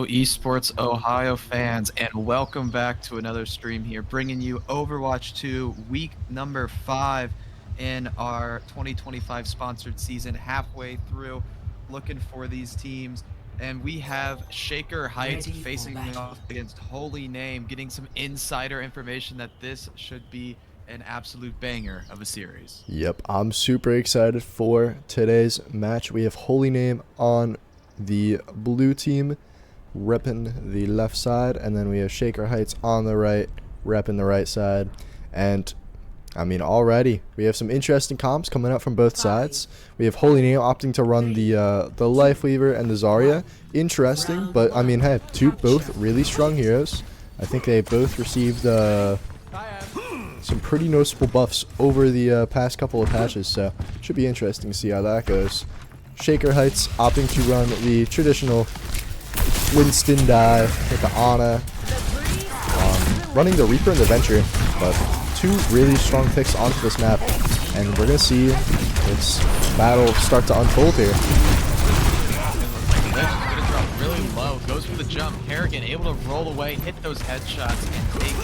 Esports Ohio fans, and welcome back to another stream here, bringing you Overwatch 2 week number 5 in our 2025 sponsored season, halfway through, looking for these teams. And we have Shaker Heights facing off against Holy Name, getting some insider information that this should be an absolute banger of a series. Yep, I'm super excited for today's match. We have Holy Name on the blue team, repping the left side, and then we have Shaker Heights on the right, repping the right side. And I mean, already we have some interesting comps coming out from both sides. We have Holy Name opting to run the Lifeweaver and the Zarya. Interesting, but I mean, hey, both really strong heroes. I think they both received some pretty noticeable buffs over the past couple of patches, so should be interesting to see how that goes. Shaker Heights opting to run the traditional Winston dive with the Ana, running the Reaper and the Venture, but two really strong picks onto this map, and we're going to see this battle start to unfold here. Really low, goes for the jump. Harrigan able to roll away, hit those headshots, and take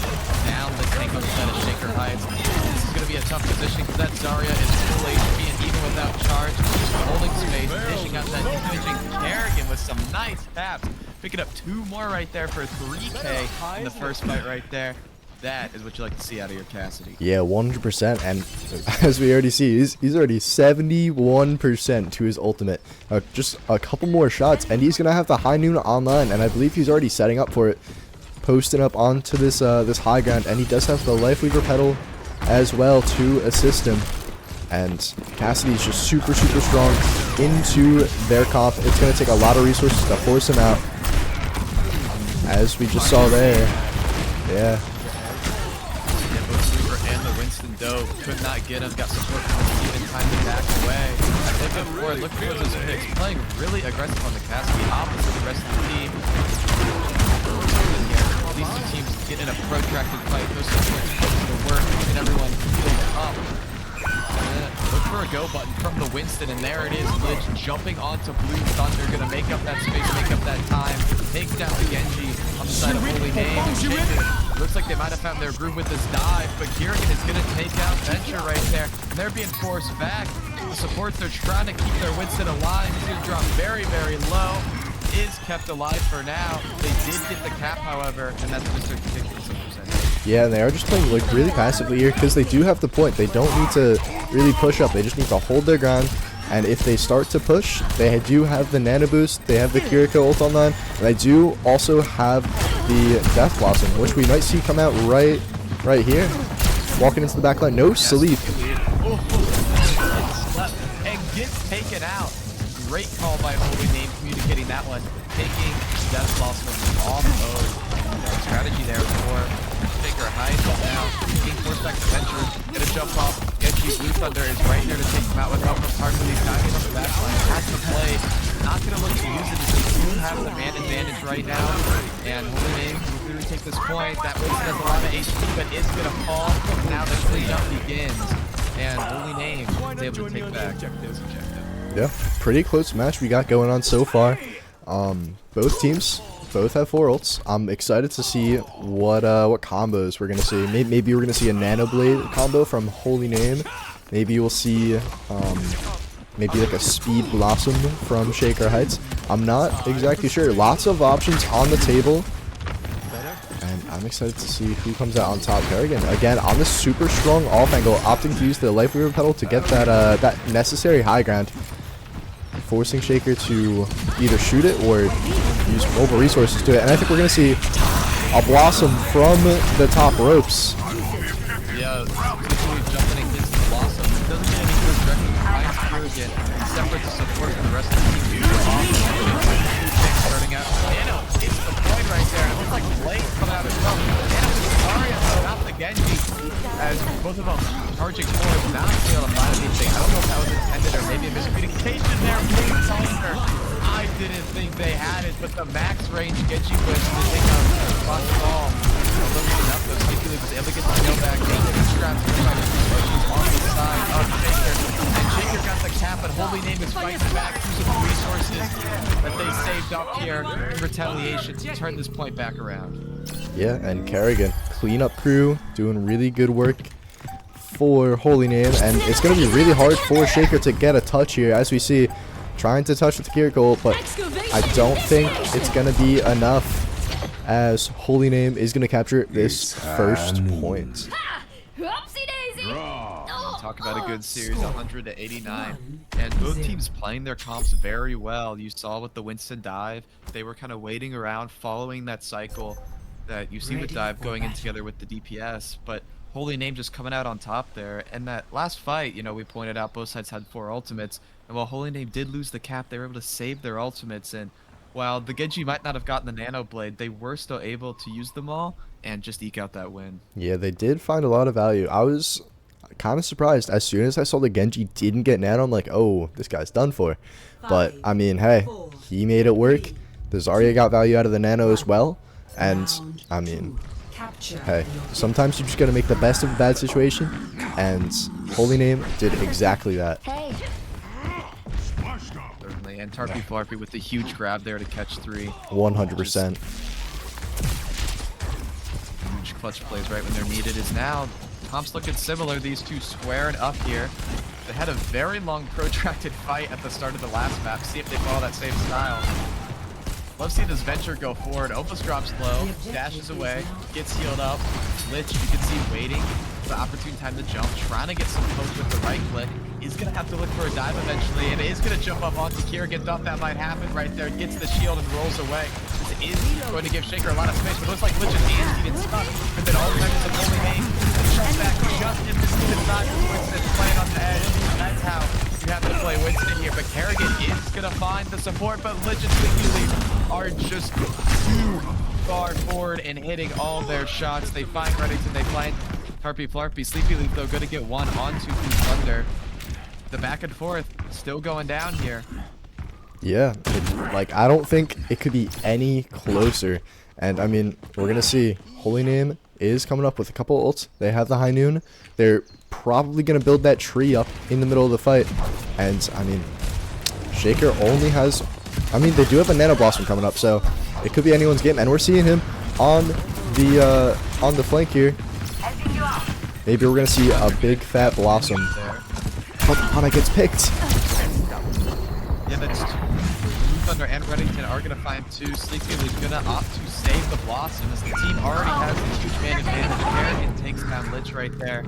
down the tank on the side of Shaker Heights. This is going to be a tough position because that Zarya is full HP, and even without charge, just holding space, dishing out that imaging. Harrigan with some nice taps, picking up two more right there for 3K in the first fight right there. That is what you like to see out of your Cassidy. Yeah, 100%. And as we already see, he's already 71% to his ultimate. Just a couple more shots, and he's going to have the high noon online, and I believe he's already setting up for it, posting up onto this this high ground, and he does have the Lifeweaver pedal as well to assist him. And Cassidy's just super strong into their comp. It's going to take a lot of resources to force him out, as we just saw there. Yeah. Dove could not get him, got support from the team in time to back away. Looking forward, looking towards his picks, playing really aggressive on the Cassidy, opposite the rest of the team. These two teams get in a protracted fight, those supports put to work, and everyone feels up. Look for a go button from the Winston, and there it is. Glitch jumping onto Blue Thunder, gonna make up that space, make up that time, take down the Genji on the side of Holy Name. Looks like they might have found their groove with this dive, but Kieran is gonna take out Venture right there, and they're being forced back. The supports are trying to keep their Winston alive. He's gonna drop very low. Is kept alive for now. They did get the cap, however, and that's just a ridiculous percentage. Yeah, and they are just playing like really passively here because they do have the point. They don't need to really push up. They just need to hold their ground. And if they start to push, they do have the Nano Boost. They have the Kiriko ult online. And they do also have the Death Blossom, which we might see come out right here. Walking into the back line. No sleep. And gets taken out. Great call by Holy Name communicating that one. Taking Death Blossom off of strategy there for Shaker Heights. Now being forced back to Venture. Gonna jump off. Genji Blue Thunder is right there to take him out with upper part of these guys on the back line. Has to play. Not gonna look to use it because they do have the man advantage right now. And Holy Name will clearly take this point. That Winston has a lot of HP, but is gonna fall. Now the cleanup begins. And Holy Name is able to take back this objective. Yeah, pretty close match we got going on so far. Both teams both have 4 ults. I'm excited to see what combos we're gonna see. Maybe we're gonna see a Nano Blade combo from Holy Name. Maybe we'll see maybe like a Speed Blossom from Shaker Heights. I'm not exactly sure. Lots of options on the table, and I'm excited to see who comes out on top. Harrigan again on the super strong off angle, opting to use the Lifeweaver pedal to get that that necessary high ground, forcing Shaker to either shoot it or use mobile resources to it. And I think we're going to see a Blossom from the top ropes. Yeah, jumping against the Blossom. It doesn't get any good directly behind Kieran, separate to support from the rest of the team. Starting out. Nano, it's the point right there. It looks like Blade coming out as well. Nano with Zarya, not the Genji. As both of them charging forward, not able to find anything. I don't know if that was intended or maybe a miscommunication there. I didn't think they had it, but the max range Genji was to take out the cross ball. Looking enough, though, Skipulip was able to get the kill back. Straps on the side of Shaker. And Shaker got the cap, but Holy Name is fighting back through some resources that they saved up here in retaliation to turn this point back around. Yeah, and Kerrigan, cleanup crew, doing really good work for Holy Name, and it's going to be really hard for Shaker to get a touch here, as we see, trying to touch with the Kiriko, but I don't think it's going to be enough, as Holy Name is going to capture this first point. Talk about a good series, 100-89, and both teams playing their comps very well. You saw with the Winston dive, they were kind of waiting around, following that cycle that you see with dive going in together with the DPS, but Holy Name just coming out on top there. And that last fight, you know, we pointed out both sides had 4 ultimates, and while Holy Name did lose the cap, they were able to save their ultimates, and while the Genji might not have gotten the Nano Blade, they were still able to use them all and just eke out that win. Yeah, they did find a lot of value. I was kind of surprised. As soon as I saw the Genji didn't get Nano, I'm like, oh, this guy's done for. But, I mean, hey, he made it work. The Zarya got value out of the Nano as well. And, I mean, hey, sometimes you just got to make the best of a bad situation. And Holy Name did exactly that. Certainly, and Tarpy Flarpy with the huge grab there to catch 3. 100%. Huge clutch plays right when they're needed is now. Comps looking similar, these two squaring up here. They had a very long protracted fight at the start of the last map. See if they follow that same style. Love seeing this Venture go forward. Opus drops low, dashes away, gets healed up. Lich, you can see waiting for the opportune time to jump, trying to get some poke with the right click. He's going to have to look for a dive eventually, and is going to jump up onto Kerrigan. Thought that might happen right there. Gets the shield and rolls away. This is going to give Shaker a lot of space, but it looks like Lich's hands get stuck. And then all the members of Holy Name jump back just in the stupid time as Winston's playing on the edge. That's how you have to play Winston here. But Kerrigan is going to find the support, but Lich and Sleepy Leaf are just too far forward and hitting all their shots. They find Reddington, they find Tarpy Flarpy. Sleepy Leaf, though, going to get one onto Blue Thunder. The back and forth still going down here. Yeah, like, I don't think it could be any closer. And, I mean, we're going to see. Holy Name is coming up with a couple ults. They have the High Noon. They're probably going to build that tree up in the middle of the fight. And, I mean, Shaker only has... I mean, they do have a Nano Blossom coming up, so it could be anyone's game. And we're seeing him on the flank here. Maybe we're going to see a big fat Blossom. But Hana gets picked. Yeah, that's Thunder and Reddington are going to find 2. Sleepy Leaf's going to opt to save the Blossom as the team already has a huge man advantage. Kerrigan takes down Lich right there.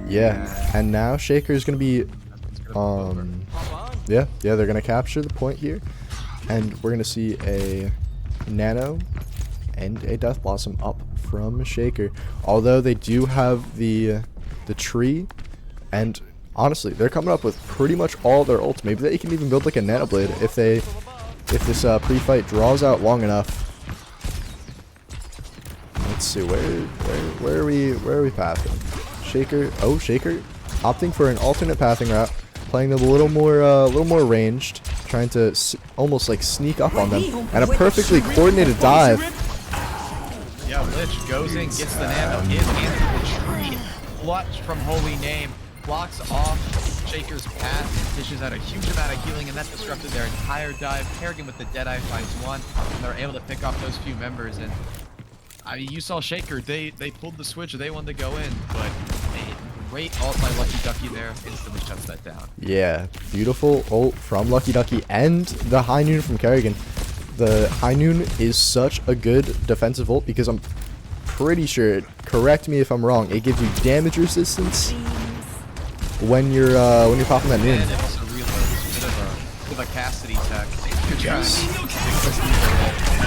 Yeah, and now Shaker's going to be... Yeah, they're going to capture the point here. And we're going to see a Nano and a Death Blossom up from Shaker. Although they do have the tree, and honestly, they're coming up with pretty much all their ults. Maybe they can even build like a Nano Blade if this pre-fight draws out long enough. Let's see, where are we pathing? Shaker, Shaker opting for an alternate pathing route, playing them a little more ranged, trying to almost like sneak up on them, and a perfectly coordinated dive. Yeah, Lich goes in, gets the Nano, is into the tree, clutch from Holy Name, blocks off Shaker's path, dishes out a huge amount of healing, and that disrupted their entire dive. Kerrigan with the Deadeye finds one, and they're able to pick off those few members. And I mean, you saw Shaker, they pulled the switch, they wanted to go in, but a great ult by Lucky Ducky there instantly shuts that down. Yeah, beautiful ult from Lucky Ducky and the High Noon from Kerrigan. The High Noon is such a good defensive ult because I'm pretty sure, correct me if I'm wrong, it gives you damage resistance when you're popping that noon. And it also reloads, a bit of a Cassidy tech. Yes.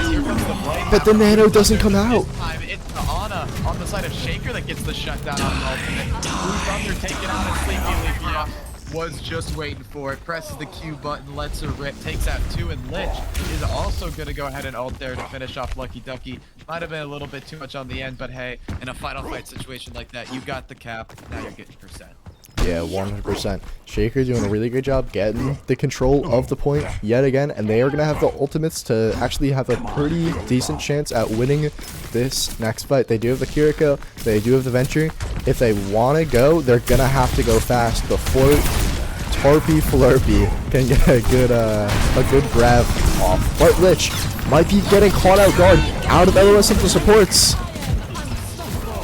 Here comes the blade. But the Nano doesn't come out. This time it's the Ana on the side of Shaker that gets the shutdown on the ultimate. Blue Thunder taken out and Sleepy Leaf, yeah, was just waiting for it. Presses the Q button, lets her rip, takes out 2, and Lich is also going to go ahead and ult there to finish off Lucky Ducky. Might have been a little bit too much on the end, but hey, in a final fight situation like that, you got the cap, now you're getting percent. Yeah, 100%. Shaker doing a really great job getting the control of the point yet again, and they are going to have the ultimates to actually have a pretty decent chance at winning this next fight. They do have the Kiriko, they do have the Venture. If they want to go, they're going to have to go fast before Tarpy Flarpy can get a good grab off. But Lich might be getting caught out guard. Out of LOS of the supports.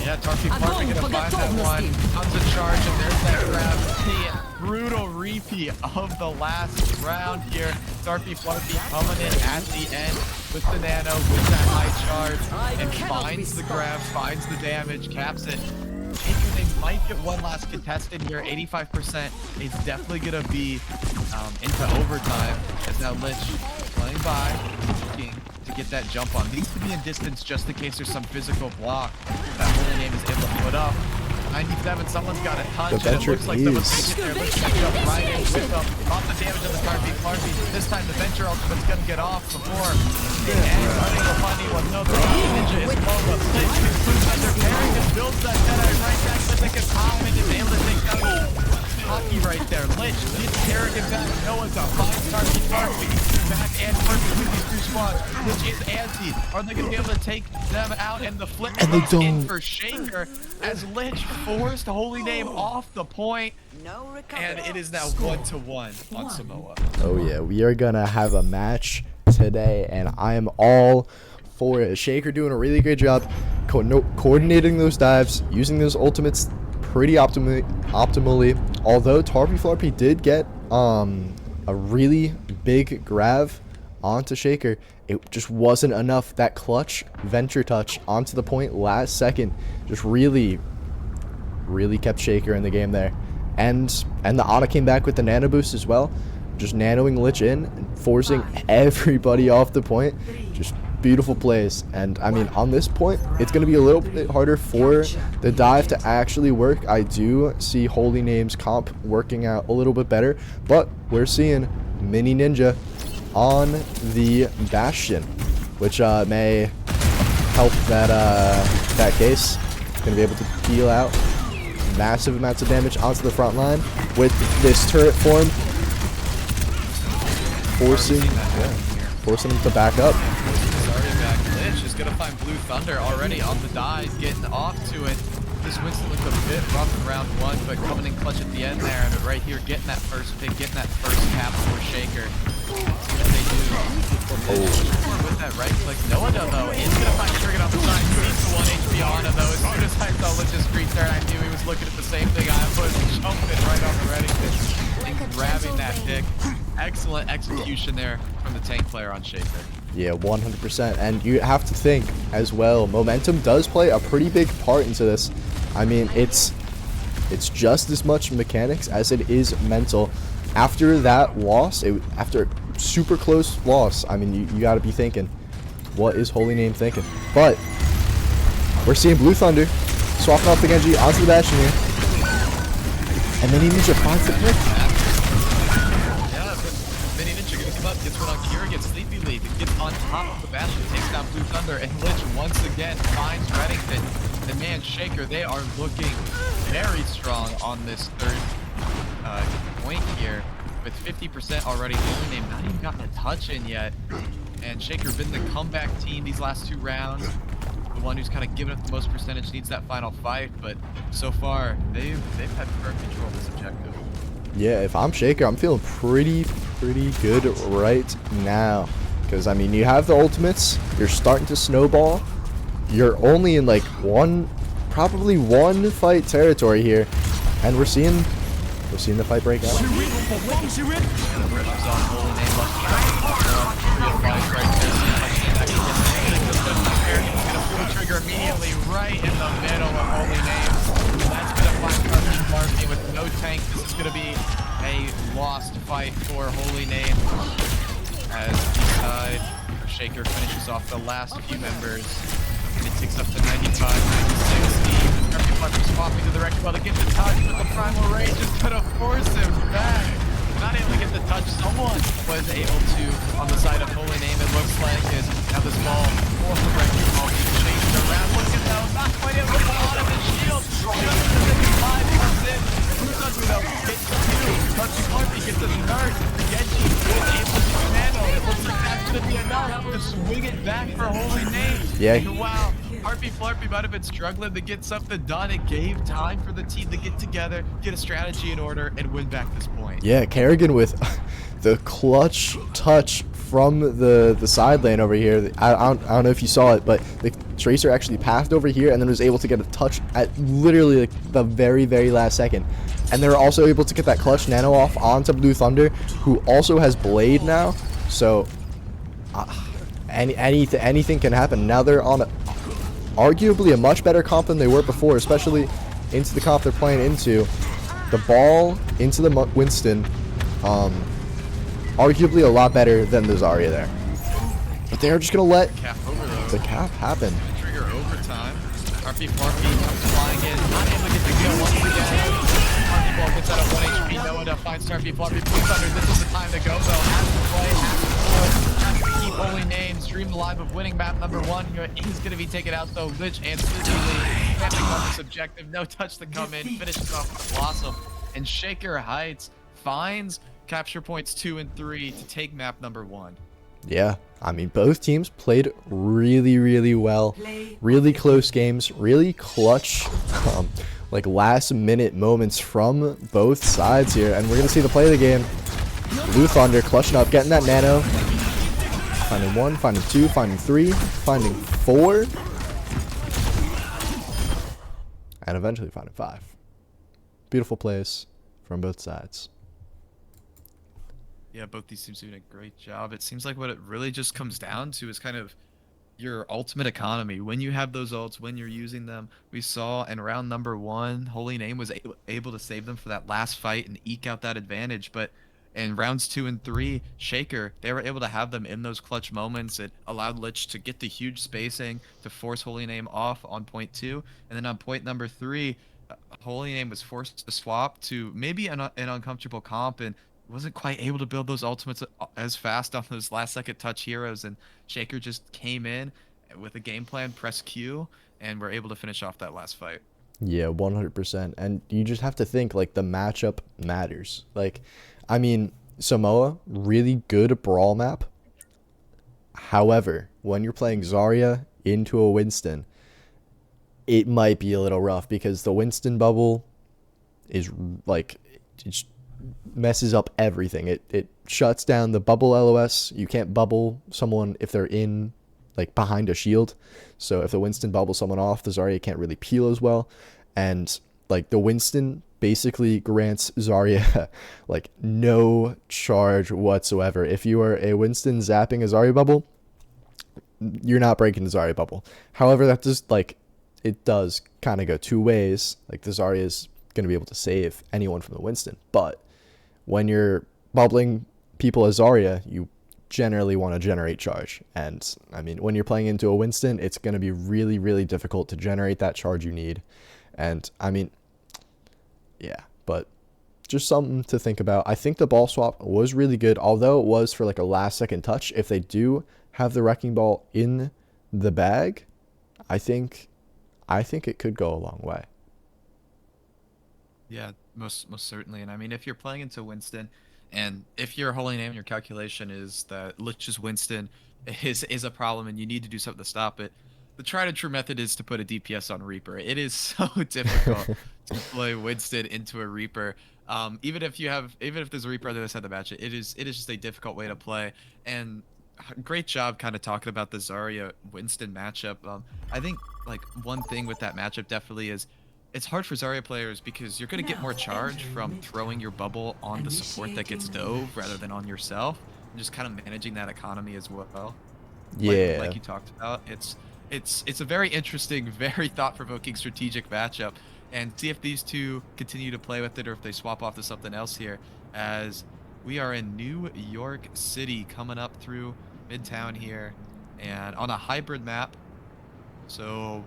Yeah, Tarky Parker gonna find that one. Comes a charge, and there's that grab. The brutal repeat of the last round here. Tarky Flarky coming in at the end with the nano, with that high charge, and finds the grab, finds the damage, caps it. They might get one last contested here. 85% is definitely gonna be into overtime. As now Lich running by, looking to get that jump on. Needs to be in distance just in case there's some physical block that Holy Name is able to put up. 97, someone's got a touch, and it looks like someone's gonna get there. Looks like jump right in with them. Off the damage of the Tarky. This time the Venture ultimate's gonna get off before it ends. Unable to find anyone. No, the Ninja is low. Lich concludes under carrying and builds that Deadeye right back, but they can pop and is able to take down Hockey right there. Lich gets Kerrigan back. Noah's a fine Tarky back and perfect with these two squads. Lich is anti. Are they gonna be able to take them out? And the flip And they comes in don't. for Shaker as Lich forced Holy Name off the point, and it is now 1-1 on Samoa. Oh yeah, we are gonna have a match today, and I am all for it. Shaker doing a really great job coordinating those dives, using those ultimates pretty optimally. Although Tarpy Flarpy did get a really big grab onto Shaker, it just wasn't enough. That clutch Venture touch onto the point last second just really kept Shaker in the game there. And the Ana came back with the nano boost as well, just nanoing Lich in and forcing everybody off the point. Just beautiful plays. And I mean, on this point, it's going to be a little bit harder for the dive to actually work. I do see Holy Name's comp working out a little bit better, but we're seeing Mini Ninja on the Bastion, which may help that case. Going to be able to deal out massive amounts of damage onto the front line with this turret form, forcing him to back up. Starting back, Lich is gonna find Blue Thunder already on the dive, getting off to it. This Winston looked a bit rough in round one, but coming in clutch at the end there, and right here getting that first pick, getting that first cap for Shaker. See what they do. With that right click, Noah though is gonna find Trigger on the side. Beats the 1 HP Ana though. As soon as I saw Lich's screen there, I knew he was looking at the same thing I was, jumping right on the ready and grabbing that pick. Excellent execution there from the tank player on Shaker. Yeah, 100%. And you have to think as well, momentum does play a pretty big part into this. I mean, it's just as much mechanics as it is mental. After that loss, after a super close loss, I mean, you got to be thinking, what is Holy Name thinking? But we're seeing Blue Thunder swapping off the Genji onto the Bastion here. And then he Ninja finds the pick. Yeah, but Mini Ninja gonna come up, gets one on Kira, gets Sleepy Leaf, and gets on top of the Bastion, takes down Blue Thunder, and Lich once again finds Reddington. And man, Shaker, they are looking very strong on this third point here, with 50% already. Holy Name not even gotten a touch in yet. And Shaker been the comeback team these last two rounds. The one who's kind of given up the most percentage needs that final fight, but so far they've had firm control of this objective. Yeah, if I'm Shaker, I'm feeling pretty good right now. Because, I mean, you have the ultimates, you're starting to snowball, you're only in like probably one fight territory here, and we're seeing the fight break out. Trigger immediately right in the middle of Holy Name. That's gonna find Tarky Flarky with no tank. This is gonna be a lost fight for Holy Name as Eastside Shaker finishes off the last few members. And it ticks up to 95, 96. Tarky Flarky swapping to the wreck while they get the touch, but the Primal Rage is gonna force him back. Not able to get the touch. Someone was able to on the side of Holy Name, it looks like, is now this ball for the wrecking ball being chased around. Look at that, not quite able to pull out of the shield. Just as the 5 comes in. Blue Thunder though gets 2. Tarky Flarky gets a third. Genji is able to nano. It looks like that's gonna be enough to swing it back for Holy Name. Yeah. And wow. Tarpy Flarpy might have been struggling to get something done. It gave time for the team to get together, get a strategy in order, and win back this point. Yeah, Kerrigan with the clutch touch from the side lane over here. I don't know if you saw it, but the Tracer actually passed over here and then was able to get a touch at literally like the very, very last second. And they were also able to get that clutch nano off onto Blue Thunder, who also has Blade now. So anything can happen. Now they're on arguably a much better comp than they were before, especially into the comp they're playing into. The ball into the Winston, arguably a lot better than the Zarya there. But they're just going to let the cap happen. Trigger overtime. RP comes flying in. Not able to get the kill once again. RP ball gets out of 1 HP. No one to find RP Blue Thunder. This is the time to go, though. Has to play, has to keep holy names. Dream the life of winning map number 1. He's going to be taken out, though. Lich and Suzuki can't become this objective. No touch to come in. Finishes off with Blossom. And Shaker Heights finds capture points 2 and 3 to take map number 1. Yeah, I mean, both teams played really, really well. Really close games, really clutch, like last-minute moments from both sides here. And we're going to see the play of the game. Blue Thunder clutching up, getting that nano. Finding 1, finding 2, finding 3, finding 4. And eventually finding 5. Beautiful plays from both sides. Yeah, both these teams doing a great job. It seems like what it really just comes down to is kind of your ultimate economy. When you have those ults, when you're using them, we saw in round number 1, Holy Name was able to save them for that last fight and eke out that advantage. But in rounds 2 and 3, Shaker, they were able to have them in those clutch moments. It allowed Lich to get the huge spacing to force Holy Name off on point 2. And then on point number 3, Holy Name was forced to swap to maybe an uncomfortable comp and wasn't quite able to build those ultimates as fast on those last second touch heroes, and Shaker just came in with a game plan, press Q, and we're able to finish off that last fight. Yeah, 100%. And you just have to think, like, the matchup matters. Like, I mean, Samoa, really good brawl map. However, when you're playing Zarya into a Winston, it might be a little rough because the Winston bubble is like, it messes up everything. It shuts down the bubble LOS. You can't bubble someone if they're in, like, behind a shield. So if the Winston bubbles someone off, the Zarya can't really peel as well. And, like, the Winston basically grants Zarya, like, no charge whatsoever. If you are a Winston zapping a Zarya bubble, you're not breaking the Zarya bubble. However, that just, like, it does kind of go two ways. Like, the Zarya is going to be able to save anyone from the Winston. But when you're bubbling people as Zarya, you generally want to generate charge. And, I mean, when you're playing into a Winston, it's going to be really, really difficult to generate that charge you need. And, I mean, yeah, but just something to think about. I think the ball swap was really good, although it was for, like, a last-second touch. If they do have the Wrecking Ball in the bag, I think it could go a long way. Yeah, most certainly. And I mean, if you're playing into Winston, and if your Holy Name in your calculation is that Lich's Winston is a problem and you need to do something to stop it, the tried and true method is to put a DPS on Reaper. It is so difficult to play Winston into a Reaper. Even if there's a Reaper on the other side of the match, it is just a difficult way to play. And great job kind of talking about the Zarya Winston matchup. I think, like, one thing with that matchup definitely is it's hard for Zarya players because you're going to get more charge from throwing your bubble on the support that gets dove rather than on yourself, and just kind of managing that economy as well. Yeah, like you talked about, it's a very interesting, very thought-provoking strategic matchup, and see if these two continue to play with it or if they swap off to something else here, as we are in New York City coming up through Midtown here and on a hybrid map. So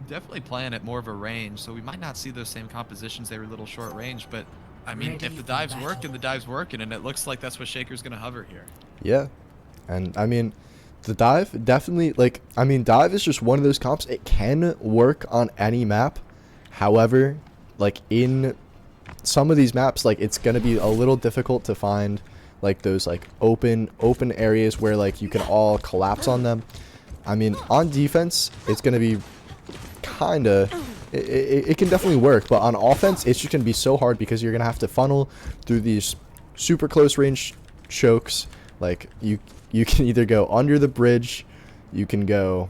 definitely playing at more of a range, so we might not see those same compositions. They were a little short range, but I mean, if the dives work, and the dives working, and it looks like that's what Shaker's gonna hover here. Yeah, and I mean, the dive definitely, like, I mean, dive is just one of those comps. It can work on any map. However, like, in some of these maps, like, it's gonna be a little difficult to find, like, those, like, open areas where, like, you can all collapse on them. I mean, on defense, it's gonna be kind of, it can definitely work, but on offense, it's just gonna be so hard because you're gonna have to funnel through these super close range chokes Like, you can either go under the bridge, you can go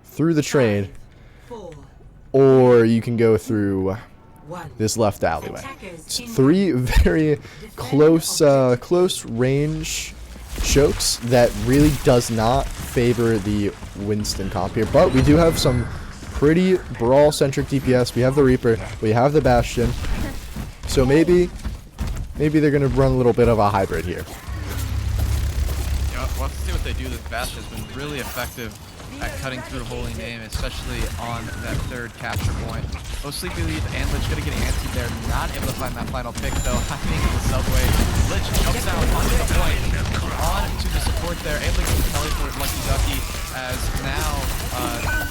through the train, 4, or you can go through 1. this left alleyway. It's 3 very close range chokes that really does not favor the Winston comp here, but we do have some pretty brawl centric DPS. We have the Reaper, we have the Bastion, so maybe they're gonna run a little bit of a hybrid here. Yeah, we'll have to see what they do. This Bastion has been really effective at cutting through Holy Name, especially on that third capture point. Both Sleepy Leaf and Lich gonna get antsy there, not able to find that final pick though. Hiding in the subway. Lich jumps out onto the point, on to the support there, able to get the teleport Lucky Ducky, as now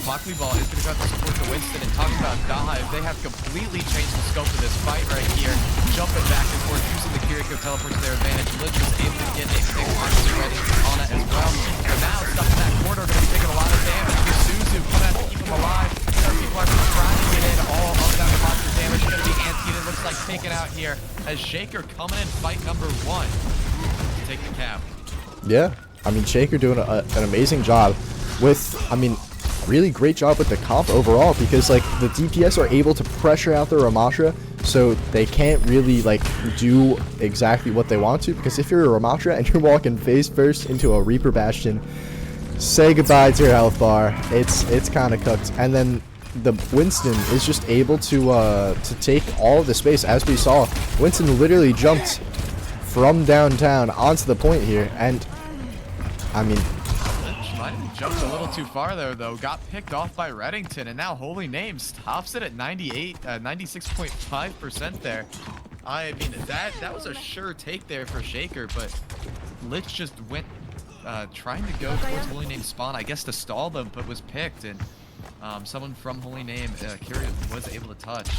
Mockley Ball is gonna go out to support the Winston. And talking about dive, they have completely changed the scope of this fight right here. Jumping back and forth, using the Kiriko teleport to their advantage. Lich was able to get a big monster ready on it as well. But now stuck in that corner, gonna be taking a lot of damage. Suzu gonna have to keep him alive. Some people are trying to get in all of that monster damage. Gonna be anti, it looks like taken out here as Shaker coming in fight number 1 to take the cap. Yeah, I mean, Shaker doing an amazing job with, I mean, really great job with the comp overall, because like the DPS are able to pressure out the Ramatra, so they can't really like do exactly what they want to, because if you're a Ramatra and you're walking face first into a Reaper Bastion, say goodbye to your health bar. It's kind of cooked. And then the Winston is just able to take all of the space. As we saw, Winston literally jumped from downtown onto the point here, and I mean, Might have jumped a little too far there though. Got picked off by Reddington, and now Holy Name stops it at 96.5% there. I mean, that was a sure take there for Shaker, but Lich just went trying to go towards Holy Name spawn, I guess to stall them, but was picked, and someone from Holy Name, Kyria, was able to touch.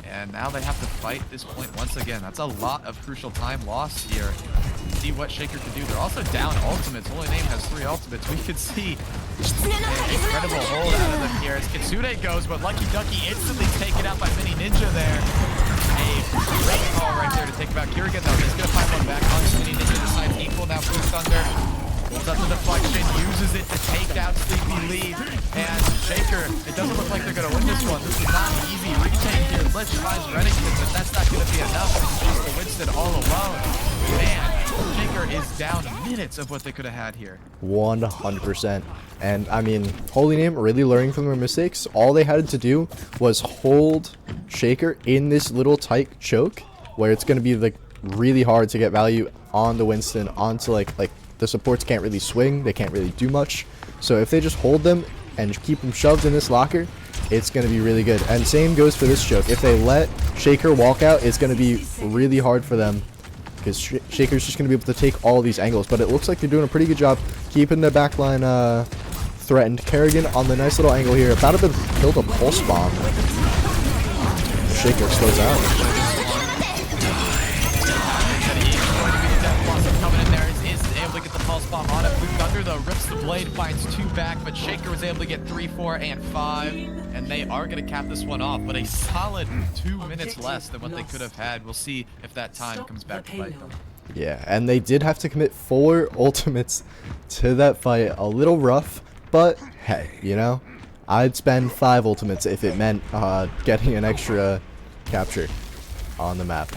And now they have to fight this point once again. That's a lot of crucial time lost here. See what Shaker can do. They're also down ultimates. Holy Name has 3 ultimates. We could see an incredible hold out of them here as Kitsune goes, but Lucky Ducky instantly taken out by Mini Ninja there. A great call right there to take him out. Kirigan though, he's gonna find one back on Mini Ninja. Decides equal now. Blue Thunder pulls up the deflection, uses it to take out Sleepy Leaf, and Shaker, it doesn't look like they're going to win this one. This is not an easy retake here. Lich finds Reddington, but that's not going to be enough. It's just the Winston all alone. Man, Shaker is down minutes of what they could have had here. 100%. And I mean, Holy Name really learning from their mistakes. All they had to do was hold Shaker in this little tight choke, where it's going to be like really hard to get value on the Winston, onto like the supports can't really swing, they can't really do much. So if they just hold them and keep them shoved in this locker, it's going to be really good. And same goes for this choke. If they let Shaker walk out, it's going to be really hard for them, because Shaker's just going to be able to take all these angles. But it looks like they're doing a pretty good job keeping the backline threatened. Kerrigan on the nice little angle here, about to build a pulse bomb. Shaker slows out. Pulse bomb on it. Blue Thunder though rips the blade, finds 2 back, but Shaker was able to get 3, 4, and 5, and they are going to cap this one off. But a solid 2 minutes less than what they could have had. We'll see if that time comes back to bite them. Yeah, and they did have to commit 4 ultimates to that fight. A little rough, but hey, you know, I'd spend 5 ultimates if it meant getting an extra capture on the map.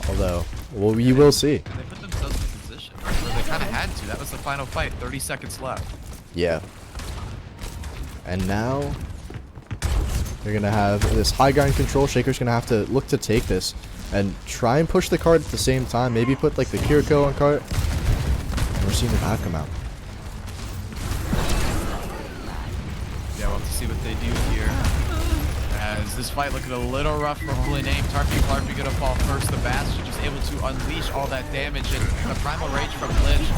Although, well, we will see. They put themselves in position. So they kind of had to. That was the final fight. 30 seconds left. Yeah. And now they're going to have this high ground control. Shaker's going to have to look to take this and try and push the card at the same time. Maybe put like the Kiriko on cart. And we're seeing the path come out. Yeah, we'll have to see what they do here. As this fight looking a little rough for Holy Name. Tarpy Clarpy gonna fall first. The Bastion just able to unleash all that damage, and the Primal Rage from Lich.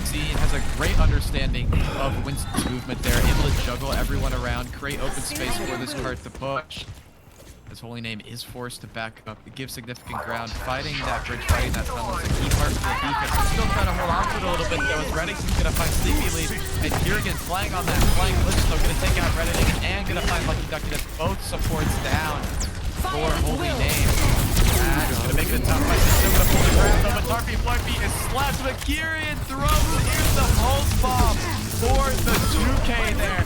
See, has a great understanding of Winston's movement there, able to juggle everyone around, create open space for this cart to push. As Holy Name is forced to back up, give significant ground, fighting that bridge, fighting that tunnel is a key part of the defense. They're still trying to hold on to it a little bit though, as Reddington's gonna find Sleepy Leaf, and Jurgen flying on that flying Lich, though gonna take out Reddington and gonna find Lucky Ducky. That's both supports down for Holy Name. Just gonna make it a tough fight. They're still gonna pull the ground though, but Tarpy Flarpy is slapped, but Kieran throws in the pulse bomb for the 2K there.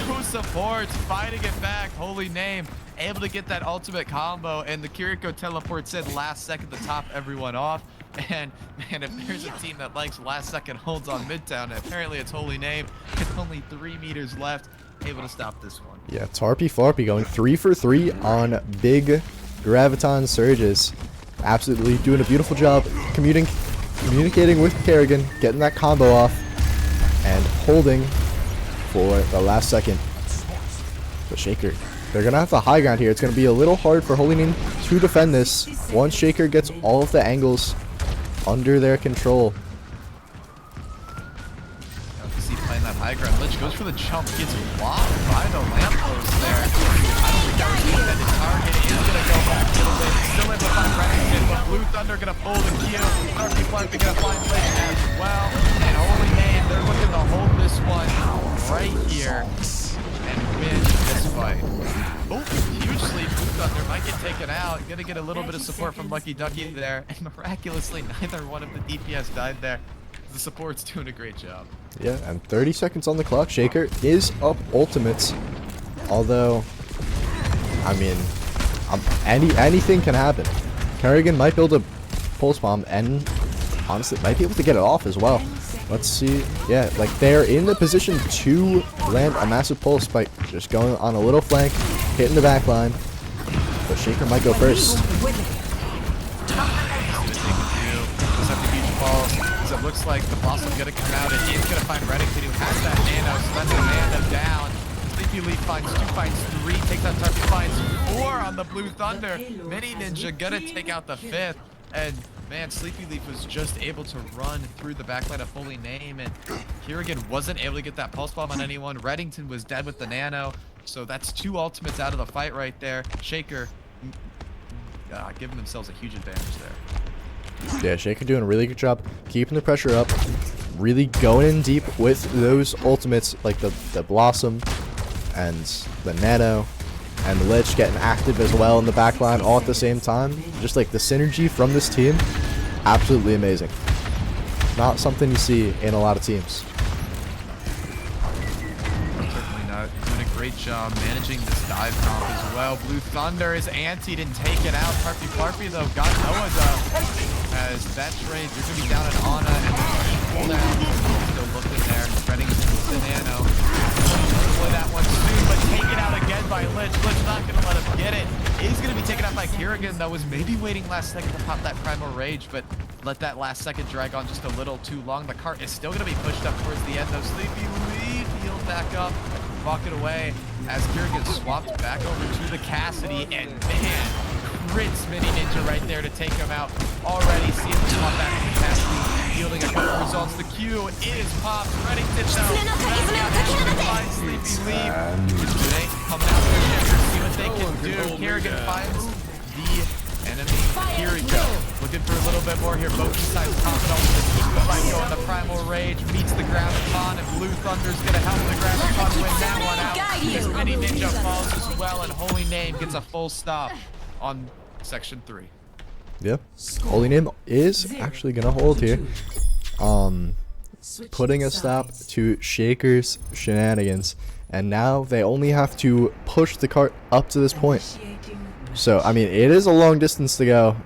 No support, fighting it back. Holy name, able to get that ultimate combo, and the Kiriko teleports in last second to top everyone off. And man, if there's a team that likes last second holds on Midtown, apparently it's Holy Name. With only 3 meters left, able to stop this one. Yeah, Tarpy Flarpy going 3 for 3 on big Graviton surges. Absolutely doing a beautiful job communicating with Kerrigan, getting that combo off, and holding for the last second. But Shaker, they're going to have the high ground here. It's going to be a little hard for Holy Name to defend this once Shaker gets all of the angles under their control. LPC playing that high ground. Lich goes for the jump, gets blocked by the lamppost there. I don't think that was the intended target. He is going to go back a little bit. Still able to find Remington, but Blue Thunder going to pull the queue. Tarpy Flarpy going to find Lich as well. And Holy Name, they're looking to hold this one right here and win this fight. Oh, huge sleep. Blue Thunder might get taken out. Gonna get a little bit of support from Lucky Ducky there. And miraculously, neither one of the DPS died there. The support's doing a great job. Yeah, and 30 seconds on the clock. Shaker is up ultimates. Although, I mean, anything can happen. Kerrigan might build a pulse bomb and honestly might be able to get it off as well. Let's see. Yeah, like they're in the position to land a massive pulse by just going on a little flank, hitting the back line. But Shaker might go first. It looks like the Blossom's gonna come out and he's gonna find Remington, who has that nano, so that's a nano down. Sleepy Leaf finds 2, finds 3, takes out Tarpy, finds 4 on the Blue Thunder. Mini Ninja gonna take out the 5th, and man, Sleepy Leaf was just able to run through the backline of Holy Name, and Kerrigan wasn't able to get that pulse bomb on anyone. Reddington was dead with the nano, so that's 2 ultimates out of the fight right there. Shaker giving themselves a huge advantage there. Yeah, Shaker doing a really good job keeping the pressure up, really going in deep with those ultimates like the Blossom and the Nano and the Lich getting active as well in the backline all at the same time. Just like the synergy from this team, absolutely amazing. Not something you see in a lot of teams. Certainly not. Doing a great job managing this dive comp as well. Blue Thunder is antied and taken out. Tarpy Flarpy though got Noah's up. As that trade, you're going to be down at Ana and pull down. Still looking there. Spreading the nano. Play that one soon, but taken out again by Lich. Lich not going to let him get it. Is going to be taken out by Kerrigan, though. Was maybe waiting last second to pop that Primal Rage, but let that last second drag on just a little too long. The cart is still going to be pushed up towards the end, though. Sleepy Leaf healed back up. Walk it away as Kerrigan swapped back over to the Cassidy, and man, crits Mini Ninja right there to take him out. Already seeing the swap back to the Cassidy, yielding a couple results. The Q is popped. Reddington though. Finds Sleepy Leaf. They coming out there, see what they can do. Kerrigan finds the enemy. Here we go. Looking for a little bit more here. Both sides confident to keep the fight going. The Primal Rage meets the Graviton, and Blue Thunder's gonna help the Graviton win that one out. As Mini Ninja falls as well, and Holy Name gets a full stop on section 3. Yeah, Holy Name is actually gonna hold here, putting a stop to Shaker's shenanigans, and now they only have to push the cart up to this point. So I mean, it is a long distance to go.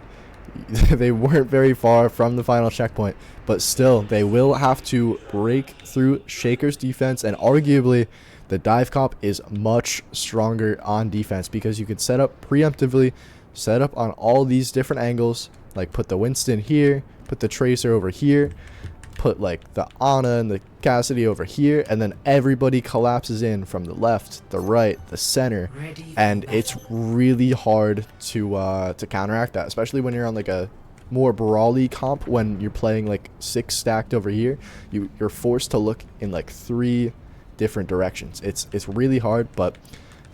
They weren't very far from the final checkpoint, but still they will have to break through Shaker's defense, and arguably the dive comp is much stronger on defense because you could set up preemptively, set up on all these different angles, like put the Winston here, put the Tracer over here, put like the Ana and the Cassidy over here, and then everybody collapses in from the left, the right, the center, and it's really hard to counteract that, especially when you're on like a more brawly comp. When you're playing like 6 stacked over here, you're forced to look in like 3 different directions. It's really hard, but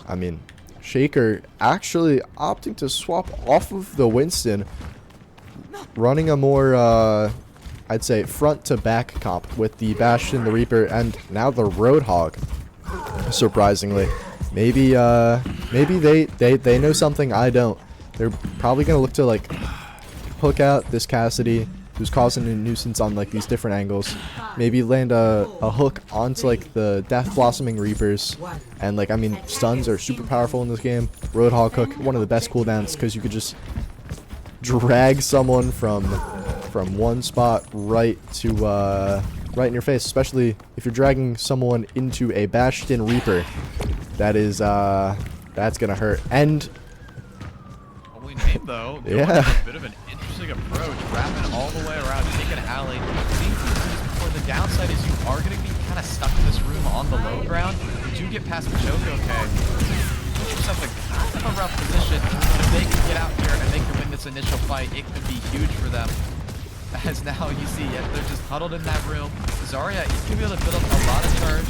I mean, Shaker actually opting to swap off of the Winston, running a more I'd say front to back comp with the Bastion, the Reaper, and now the Roadhog. Surprisingly, maybe they know something I don't. They're probably gonna look to like hook out this Cassidy who's causing a nuisance on like these different angles. Maybe land a hook onto like the Death Blossoming Reapers. And like, I mean, stuns are super powerful in this game. Roadhog hook, one of the best cooldowns, because you could just drag someone from one spot right to right in your face, especially if you're dragging someone into a Bastion Reaper. That is that's gonna hurt. And Holy name though, yeah, a bit of an interesting approach, wrapping all the way around, taking alley. The downside is you are going to be kind of stuck in this room on the low ground. You do get past the choke, okay. You put yourself in kind of a rough position. If they can get out here and they can win this initial fight, it could be huge for them. As now you see, they're just huddled in that room. Zarya is going to be able to build up a lot of charge.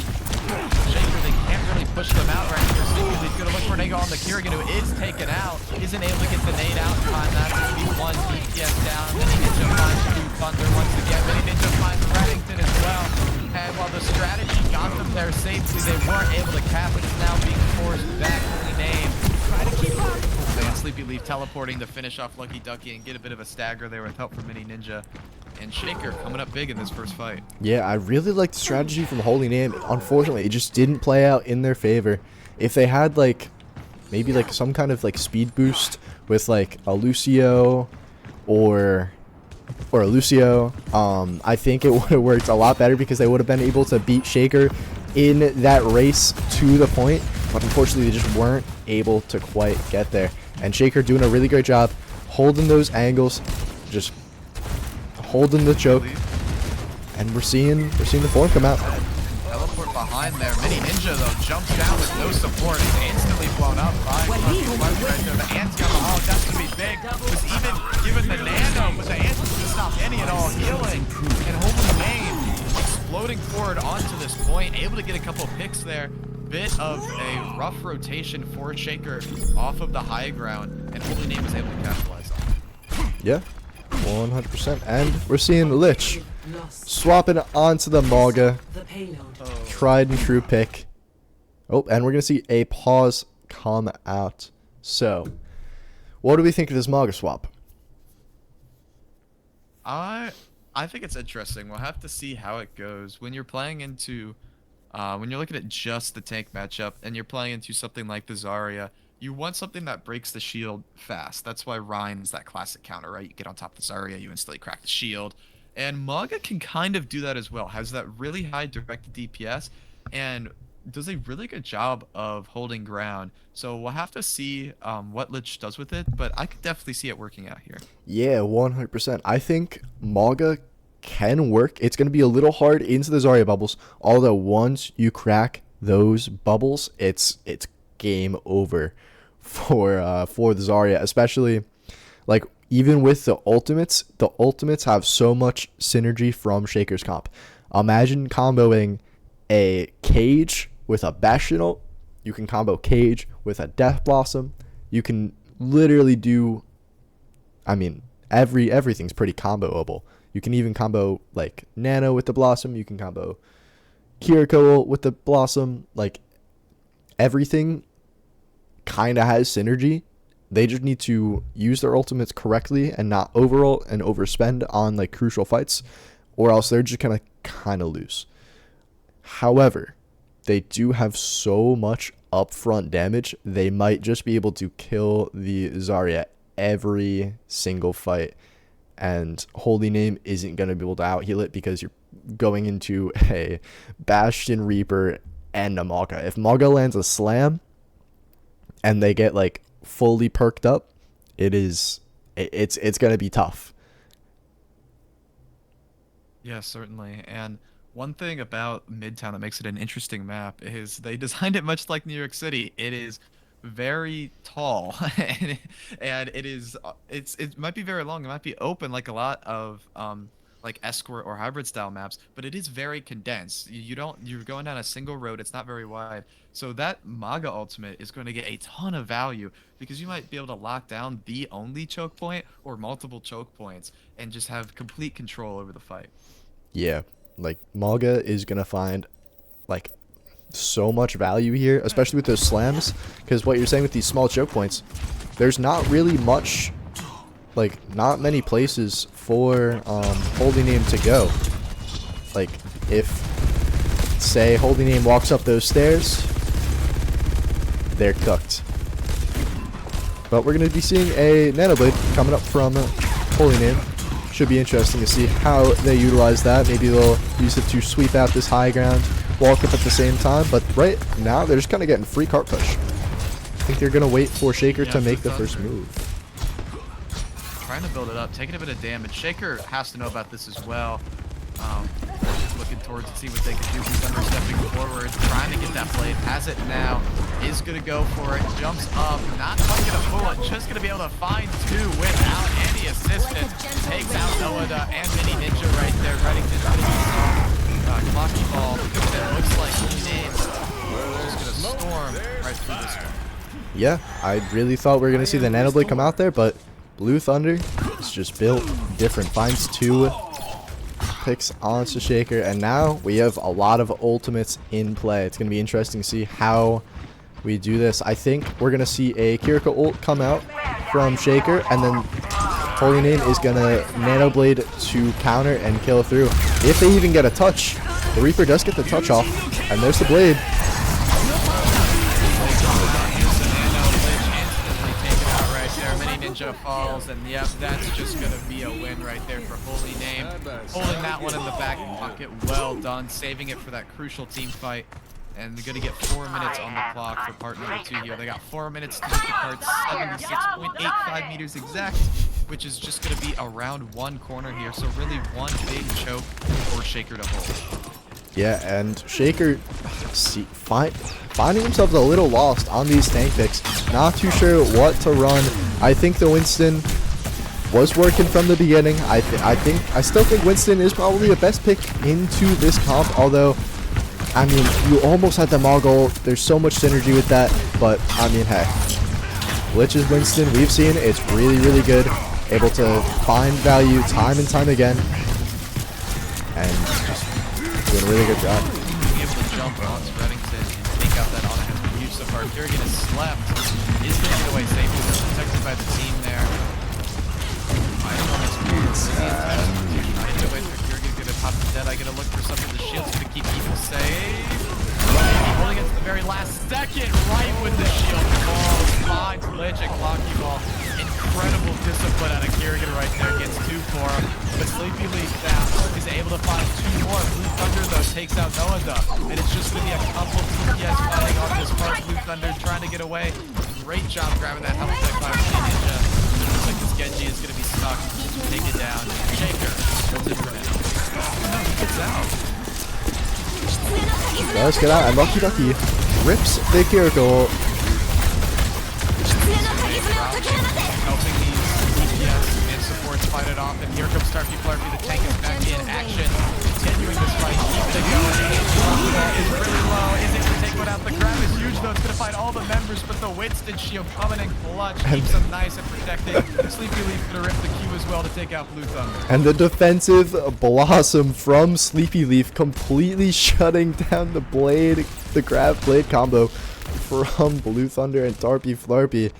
Shaker, they can't really push them out right here. He's going to look for Nago on the Kirigan, who is taken out. Isn't able to get the nade out in time. That's going to be one DPS down. Mini Ninja finds two Thunder once again. Mini Ninja finds Reddington as well. And while the strategy got them there safely, they weren't able to cap it. It's now being forced back. Holy name. Try to keep up. And Sleepy Leaf teleporting to finish off Lucky Ducky and get a bit of a stagger there with help from Mini Ninja. And Shaker coming up big in this first fight. Yeah, I really like the strategy from Holy Name. Unfortunately, it just didn't play out in their favor. If they had like maybe like some kind of like speed boost with like a Lucio or a Lucio, I think it would have worked a lot better because they would have been able to beat Shaker in that race to the point. But unfortunately, they just weren't able to quite get there. And Shaker doing a really great job holding those angles, just holding the choke, and we're seeing the form come out. Teleport behind there. Mini Ninja though jumps down with no support. He's instantly blown up by right there. The anti on the hog, that's gonna be big. Was even given the nano, but the anti doesn't stop any at all healing. And Holy Name exploding forward onto this point, able to get a couple picks there. Bit of a rough rotation for Shaker off of the high ground, and Holy Name is able to capitalize on it. Yeah. 100%. And we're seeing Lich swapping onto the Malga. Tried and true pick. Oh, and we're going to see a pause come out. So, what do we think of this Malga swap? I think it's interesting. We'll have to see how it goes. When you're playing into, when you're looking at just the tank matchup, and you're playing into something like the Zarya, you want something that breaks the shield fast. That's why Ryan is that classic counter, right? You get on top of the Zarya, you instantly crack the shield. And Malga can kind of do that as well. Has that really high direct DPS and does a really good job of holding ground. So we'll have to see what Lich does with it, but I could definitely see it working out here. Yeah, 100%. I think Malga can work. It's going to be a little hard into the Zarya bubbles, although once you crack those bubbles, it's game over for the Zarya, especially like even with the ultimates have so much synergy from Shaker's comp. Imagine comboing a Cage with a Bastion ult. You can combo Cage with a Death Blossom. You can literally do, I mean, everything's pretty comboable. You can even combo like Nano with the Blossom. You can combo Kiriko ult with the Blossom. Like everything kind of has synergy. They just need to use their ultimates correctly and not overult and overspend on like crucial fights, or else they're just gonna kind of lose. However, they do have so much upfront damage, they might just be able to kill the Zarya every single fight, and Holy Name isn't going to be able to out heal it because you're going into a Bastion Reaper and a Malga. If Malga lands a slam and they get like fully perked up, it's going to be tough. Yeah, certainly. And one thing about Midtown that makes it an interesting map is they designed it much like New York City. It is very tall and it might be very long. It might be open like a lot of like escort or hybrid style maps, but it is very condensed. You're going down a single road. It's not very wide. So that Maga ultimate is going to get a ton of value because you might be able to lock down the only choke point or multiple choke points and just have complete control over the fight. Yeah, like Malga is going to find like so much value here, especially with those slams, because what you're saying with these small choke points, there's not really much like not many places for Holy Name to go. Like if say Holy Name walks up those stairs, they're cooked. But we're going to be seeing a Nano Blade coming up from Holy Name. Should be interesting to see how they utilize that. Maybe they'll use it to sweep out this high ground, walk up at the same time. But right now, they're just kind of getting free cart push. I think they're going to wait for Shaker to make the first move. Trying to build it up, taking a bit of damage. Shaker has to know about this as well. Looking towards to see what they can do. Thunder stepping forward, trying to get that blade. Has it now. Is going to go for it. Jumps up. Not quite going to pull it. Just going to be able to find two without any assistance. Takes out Noada and Mini Ninja right there. Reddington Clocky Ball. It looks like Names is going to storm right through this one. Yeah, I really thought we were going to see the Nano Blade come out there, but Blue Thunder is just built different. Finds two, picks onto Shaker, and now we have a lot of ultimates in play. It's going to be interesting to see how we do this. I think we're going to see a Kiriko ult come out from Shaker, and then Holy Name is going to Nano Blade to counter and kill through. If they even get a touch, the Reaper does get the touch off, and there's the blade. Ninja falls, and yep, that's just gonna be a win right there for Holy Name. Holding that one in the back pocket, well done, saving it for that crucial team fight. And they're gonna get 4 minutes on the clock for part number 2 here. They got 4 minutes to make the card 76.85 meters exact, which is just gonna be around one corner here. So really one big choke for Shaker to hold. Yeah, and Shaker finding himself a little lost on these tank picks. Not too sure what to run. I think the Winston was working from the beginning. I still think Winston is probably the best pick into this comp, although I mean, you almost had the Mogul. There's so much synergy with that, but I mean, hey, Lich's Winston, we've seen it's really, really good. Able to find value time and time again, and just doing a really good job. Being able to jump onto Reddington and take out that auto use so far. Kerrigan has slept. Is going to get away safely. Protected by the team there. I gotta look for something. The shield's gonna keep people safe. Holding it to the very last second, right with the shield falls. Finds Lich and Clocky Ball. Incredible discipline out of Kerrigan right there. Gets 2 for him. But Sleepy Leaf now is able to find 2 more. Blue Thunder though takes out Noada. And it's just gonna be a couple TPS fighting on this part. Blue Thunder trying to get away. Great job grabbing that health tech by Ninja. Looks like this Genji is gonna be stuck. Take it down. Shaker holds it for now. Gets out. Let's get out, and Lucky Ducky rips the Kiriko. Helping these DPS and supports fight it off, and here comes Starkey Flarky. The tank is back in action, continuing this fight, keeping it going. Is really low. Is able to take one out. The grab is huge though. It's gonna fight all the members, but the Winston shield coming in clutch keeps them nice and protected. Sleepy Leaf gonna rip the Q as well to take out Blue Thunder. And the defensive Blossom from Sleepy Leaf completely shutting down the blade, the grab blade combo from Blue Thunder and Tarpy Flarpy.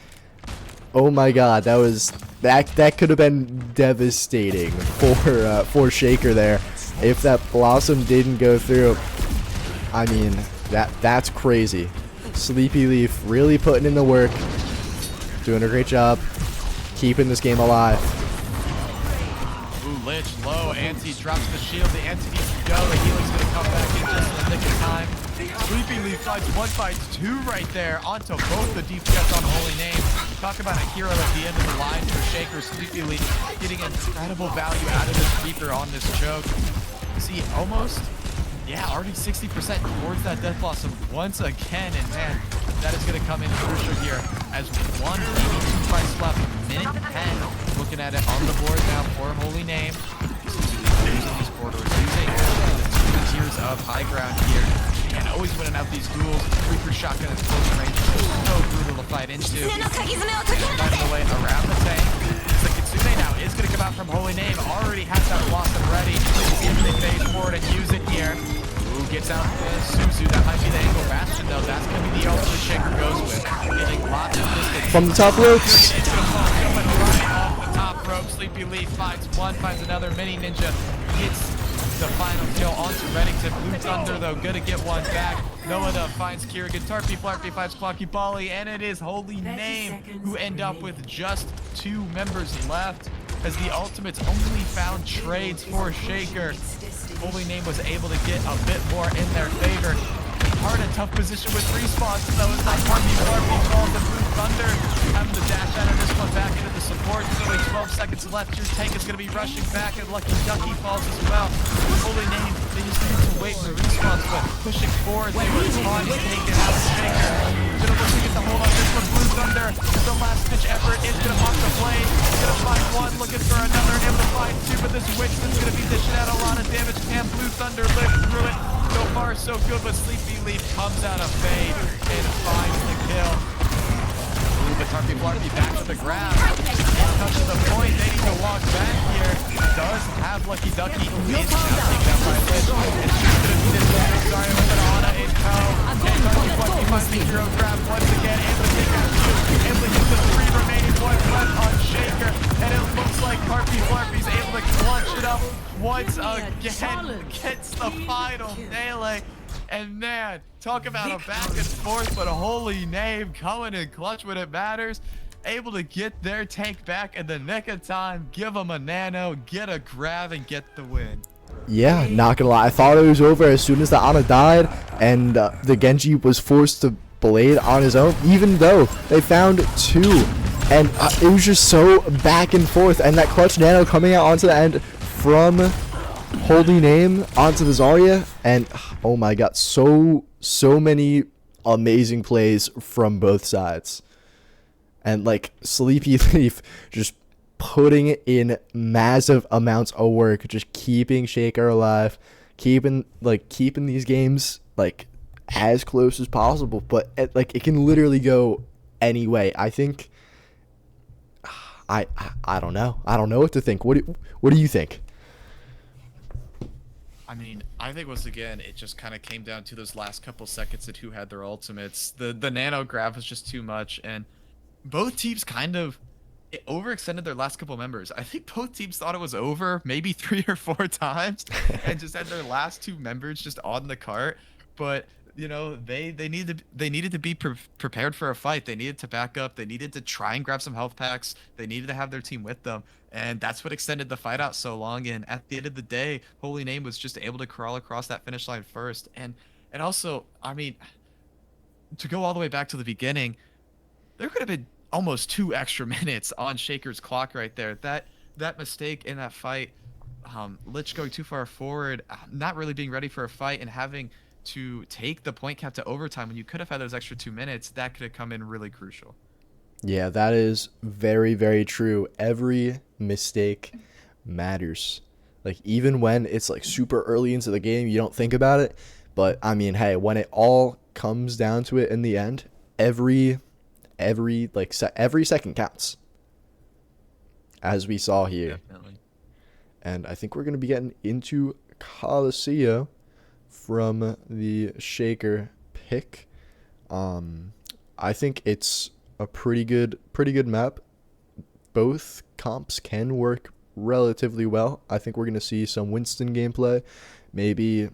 Oh my god, that could have been devastating for Shaker there if that Blossom didn't go through. I mean, that's crazy. Sleepy Leaf really putting in the work, doing a great job keeping this game alive. Ooh, Lich low, Anti drops the shield, the Anti needs to go, the healing's gonna come back in just in the nick of time. Sleepy Leaf fights 1, fights 2 right there onto both the DPS on Holy Name. Talk about a hero at the end of the line for Shaker. Sleepy Leaf getting incredible value out of this Reaper on this choke. See, almost, yeah, already 60% towards that Death Blossom once again, and man, that is going to come in crucial here as 1 maybe 2 fights left, minute 10. Looking at it on the board now for Holy Name. Using these corridors, using the 2 tiers of high ground here, and always winning out these duels. Reaper shotgun is close range, so brutal to fight into. Finding the way around the tank. The Kitsune now is going to come out from Holy Name. Already has that Blossom ready. See if they phase forward and use it here. Ooh, gets out Suzu. That might be the angle bastion though. That's going to be the ultimate Shaker goes with. Getting lots of distance. From the top ropes. It's going to fall coming right off the top scope. Sleepy Leaf finds one, finds another. Mini Ninja hits the final kill onto Reddington. Blue Thunder, though, gonna get one back. Noah finds Kirigan. Tarpy Flarpy finds Clocky Bali, and it is Holy Name who end up with just 2 members left, as the Ultimates only found trades for Shaker. Holy Name was able to get a bit more in their favor. Hard and tough position with respawns, though, as that Tarpy Flarpy falls to Blue Thunder. Having to dash out of this one back into the support. There's only 12 seconds left. Your tank is going to be rushing back, and Lucky Ducky falls as well. Holy Name, they just need to wait for the respawns, but pushing forward, they were trying to take it out. Shaker gonna look to get the hold on this one. Blue Thunder, the last ditch effort is gonna pop the blade. Gonna find one, looking for another, able to find 2, but this Winston's gonna be dishing out a lot of damage. Can Blue Thunder live through it? So far, so good, but Sleepy Leaf comes out of fade and finds the kill. Ooh, but Tarpy Flarpy back to the grab. Touching the point, they need to walk back here. Does have Lucky Ducky, who is now taking that right ledge. And she's gonna be this sorry with an Ana in tow. And Tarpy Flarpy finds the hero grab once again, able to take out 2, able to use the 3 remaining ones left on Shaker. And it looks like Tarpy Flarpy's able to clutch it up once again, gets the final melee. And man, talk about a back and forth, but a Holy Name coming in clutch when it matters. Able to get their tank back in the nick of time, give them a nano, get a grab, and get the win. Yeah, not gonna lie, I thought it was over as soon as the Ana died, and the Genji was forced to blade on his own, even though they found 2. And it was just so back and forth, and that clutch nano coming out onto the end from Holy Name onto the Zarya, and oh my god, so many amazing plays from both sides. And like Sleepy Leaf just putting in massive amounts of work, just keeping Shaker alive, keeping these games like as close as possible, but it can literally go any way. I think I don't know. I don't know what to think. What do you think? I mean, I think once again, it just kind of came down to those last couple seconds at who had their ultimates. The nano grab was just too much, and both teams kind of overextended their last couple members. I think both teams thought it was over maybe 3 or 4 times and just had their last 2 members just on the cart. But you know, they needed to be prepared for a fight. They needed to back up. They needed to try and grab some health packs. They needed to have their team with them, and that's what extended the fight out so long. And at the end of the day, Holy Name was just able to crawl across that finish line first. And also, I mean, to go all the way back to the beginning, there could have been almost 2 extra minutes on Shaker's clock right there. That mistake in that fight, Lich going too far forward, not really being ready for a fight, and having to take the point count to overtime when you could have had those extra 2 minutes, that could have come in really crucial. Yeah, that is very, very true. Every mistake matters. Like, even when it's like super early into the game, you don't think about it. But I mean, hey, when it all comes down to it in the end, every second counts, as we saw here. Definitely. And I think we're going to be getting into Coliseum from the Shaker pick. I think it's a pretty good map. Both comps can work relatively well. I think we're going to see some Winston gameplay. Maybe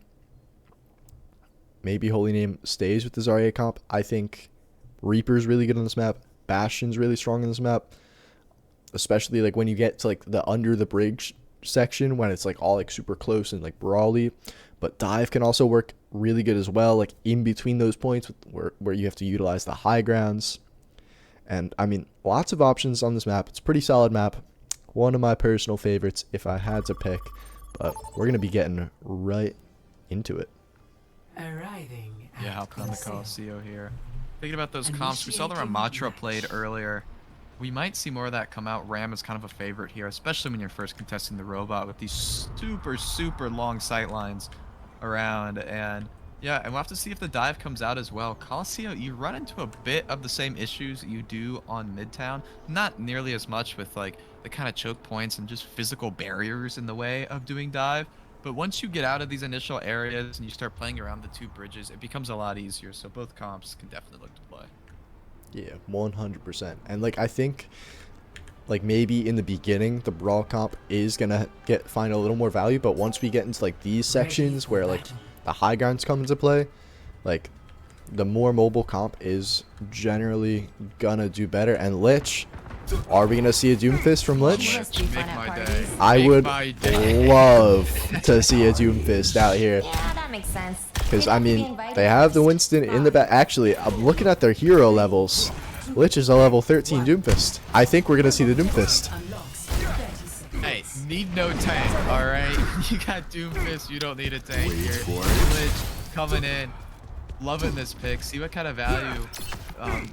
Holy Name stays with the Zarya comp. I think Reaper's really good on this map. Bastion's really strong on this map, especially like when you get to like the under the bridge section, when it's like all like super close and like brawly. But dive can also work really good as well, like in between those points where you have to utilize the high grounds. And I mean, lots of options on this map. It's a pretty solid map. One of my personal favorites if I had to pick. But we're going to be getting right into it. Arriving Yeah, hopping on the Coliseum here. Thinking about those comps, we saw the Ramatra played earlier. We might see more of that come out. Ram is kind of a favorite here, especially when you're first contesting the robot with these super long sight lines around. And yeah, and we'll have to see if the dive comes out as well. Coliseum, you run into a bit of the same issues you do on Midtown. Not nearly as much with like the kind of choke points and just physical barriers in the way of doing dive. But once you get out of these initial areas and you start playing around the 2 bridges, it becomes a lot easier. So both comps can definitely look to play. Yeah, 100%. And like, I think like maybe in the beginning the brawl comp is gonna find a little more value, but once we get into like these sections where like the high grounds come into play, like the more mobile comp is generally gonna do better. And Lich, are we gonna see a Doomfist from Lich? Make my day. I would my day. love to see a Doomfist out here. Yeah, that makes sense. Because, I mean, they have the Winston in the back. Actually, I'm looking at their hero levels. Lich is a level 13 Doomfist. I think we're going to see the Doomfist. Hey, need no tank, alright? You got Doomfist, you don't need a tank here. Lich coming in, loving this pick. See what kind of value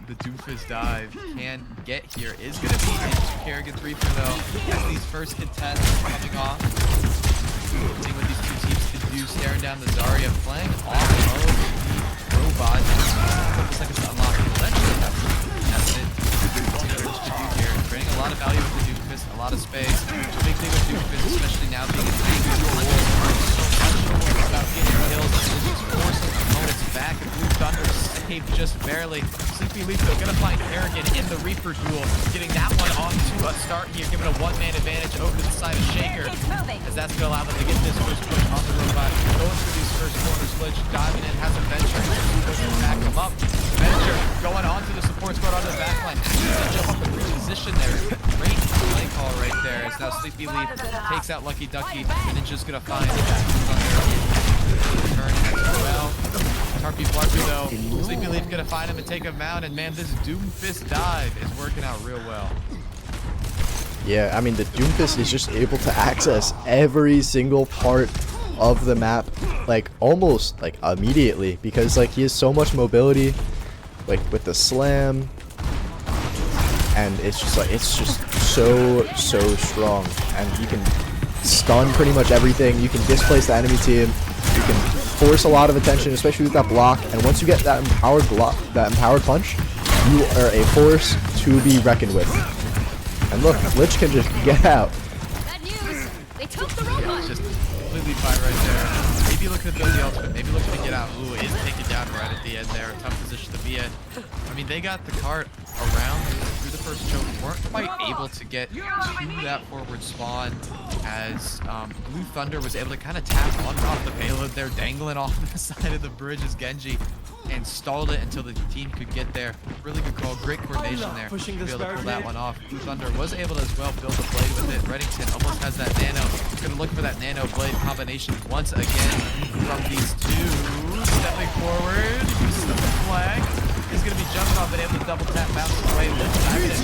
the Doomfist dive can get here. Is going to be into Kerrigan's Reaper, though, as these first contests coming off. Seeing what these two teams can do, staring down the Zarya, playing off of the robot. A couple seconds to unlock it. Eventually, that's it. See what Lich can do here. Bringing a lot of value with the Doomfist, a lot of space. The big thing with Doomfist, especially now being a tank, is so much about getting kills. It's just forcing opponents back. And Blue Thunder saved just barely. Sleepy Leaf, though, gonna find Kerrigan in the Reaper duel, getting that one onto a start here, giving a one-man advantage over to the side of Shaker, as that's gonna allow them to get this first push on the robot. Going through these first corners, Lich diving in, has a Venture, pushing back him up. Venture going onto the support squad onto the backline, actually gonna jump up and reposition there. Great play call right there, as now Sleepy Leaf takes out Lucky Ducky, and then just gonna find Thunder. Turn as well. Tarpy Blarpy though, Sleepy Leaf gonna find him and take him out, and man, this Doomfist dive is working out real well. Yeah, I mean, the Doomfist is just able to access every single part of the map, like almost like immediately, because like he has so much mobility, like with the slam, and it's just like so strong, and you can stun pretty much everything. You can displace the enemy team. You can force a lot of attention, especially with that block. And once you get that empowered block, that empowered punch, you are a force to be reckoned with. And look, Lich can just get out. Bad news. They took the robot. Just completely fine right there. Maybe looking to build the ultimate. Maybe looking to get out. Ooh, is taken down right at the end there. Tough position to be in. I mean, they got the cart around through the first choke. Weren't quite able to get to that forward spawn, as Blue Thunder was able to kind of tap one off the payload there, dangling off the side of the bridge as Genji, and stalled it until the team could get there. Really good call, great coordination there to be able to pull that one off. Blue Thunder was able to as well build a blade with it. Reddington almost has that nano. Gonna look for that nano blade combination once again from these two. Stepping forward, uses the flag. He's gonna be jumping off and able to double tap, bounce away. Lich diving in.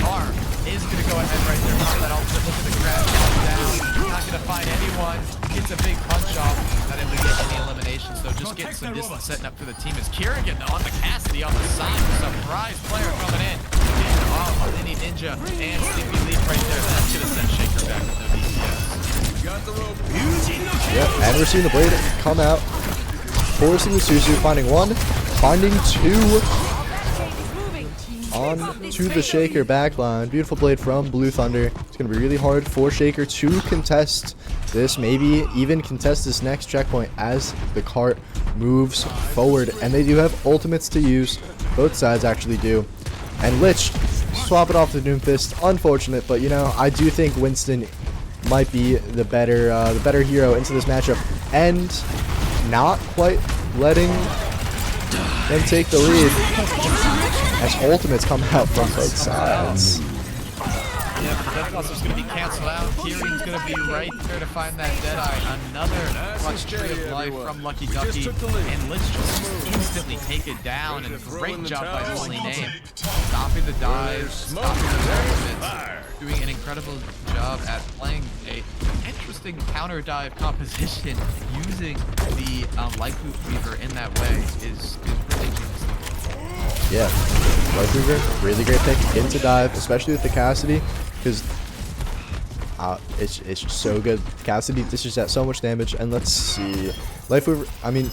Car is gonna go ahead right there, pop that ultimate. Look at the grab down. Not gonna find anyone. Gets a big punch off. Not able to get any elimination, so just getting some distance setting up for the team. Is Kerrigan on the Cassidy on the side. Surprise player coming in. Getting off on any Ninja and Sleepy Leaf right there. That's gonna send Shaker back with no DPS. Got the rope. Yep, and we're seeing the blade come out, forcing the Suzu, finding one, finding two, on to the Shaker backline. Beautiful blade from Blue Thunder. It's going to be really hard for Shaker to contest this, maybe even contest this next checkpoint as the cart moves forward. And they do have ultimates to use. Both sides actually do. And Lich swap it off the Doomfist. Unfortunate, but you know, I do think Winston might be the better hero into this matchup, and not quite letting them take the lead as ultimates come out from both sides. Yeah, but the Death Gloss is going to be canceled out. Kieran's going to be right there to find that Deadeye. Another clutch tree of life from Lucky Ducky. And Lich just instantly take it down. And great job by Holy Name. Stopping the dives, stopping the ultimates. Doing an incredible job at playing a interesting counter dive composition. Using the Life Loop Weaver in that way is really genius. Yeah, Life Weaver, really great pick into dive, especially with the Cassidy, because it's just so good. Cassidy dishes out so much damage, and let's see, Life Weaver. I mean,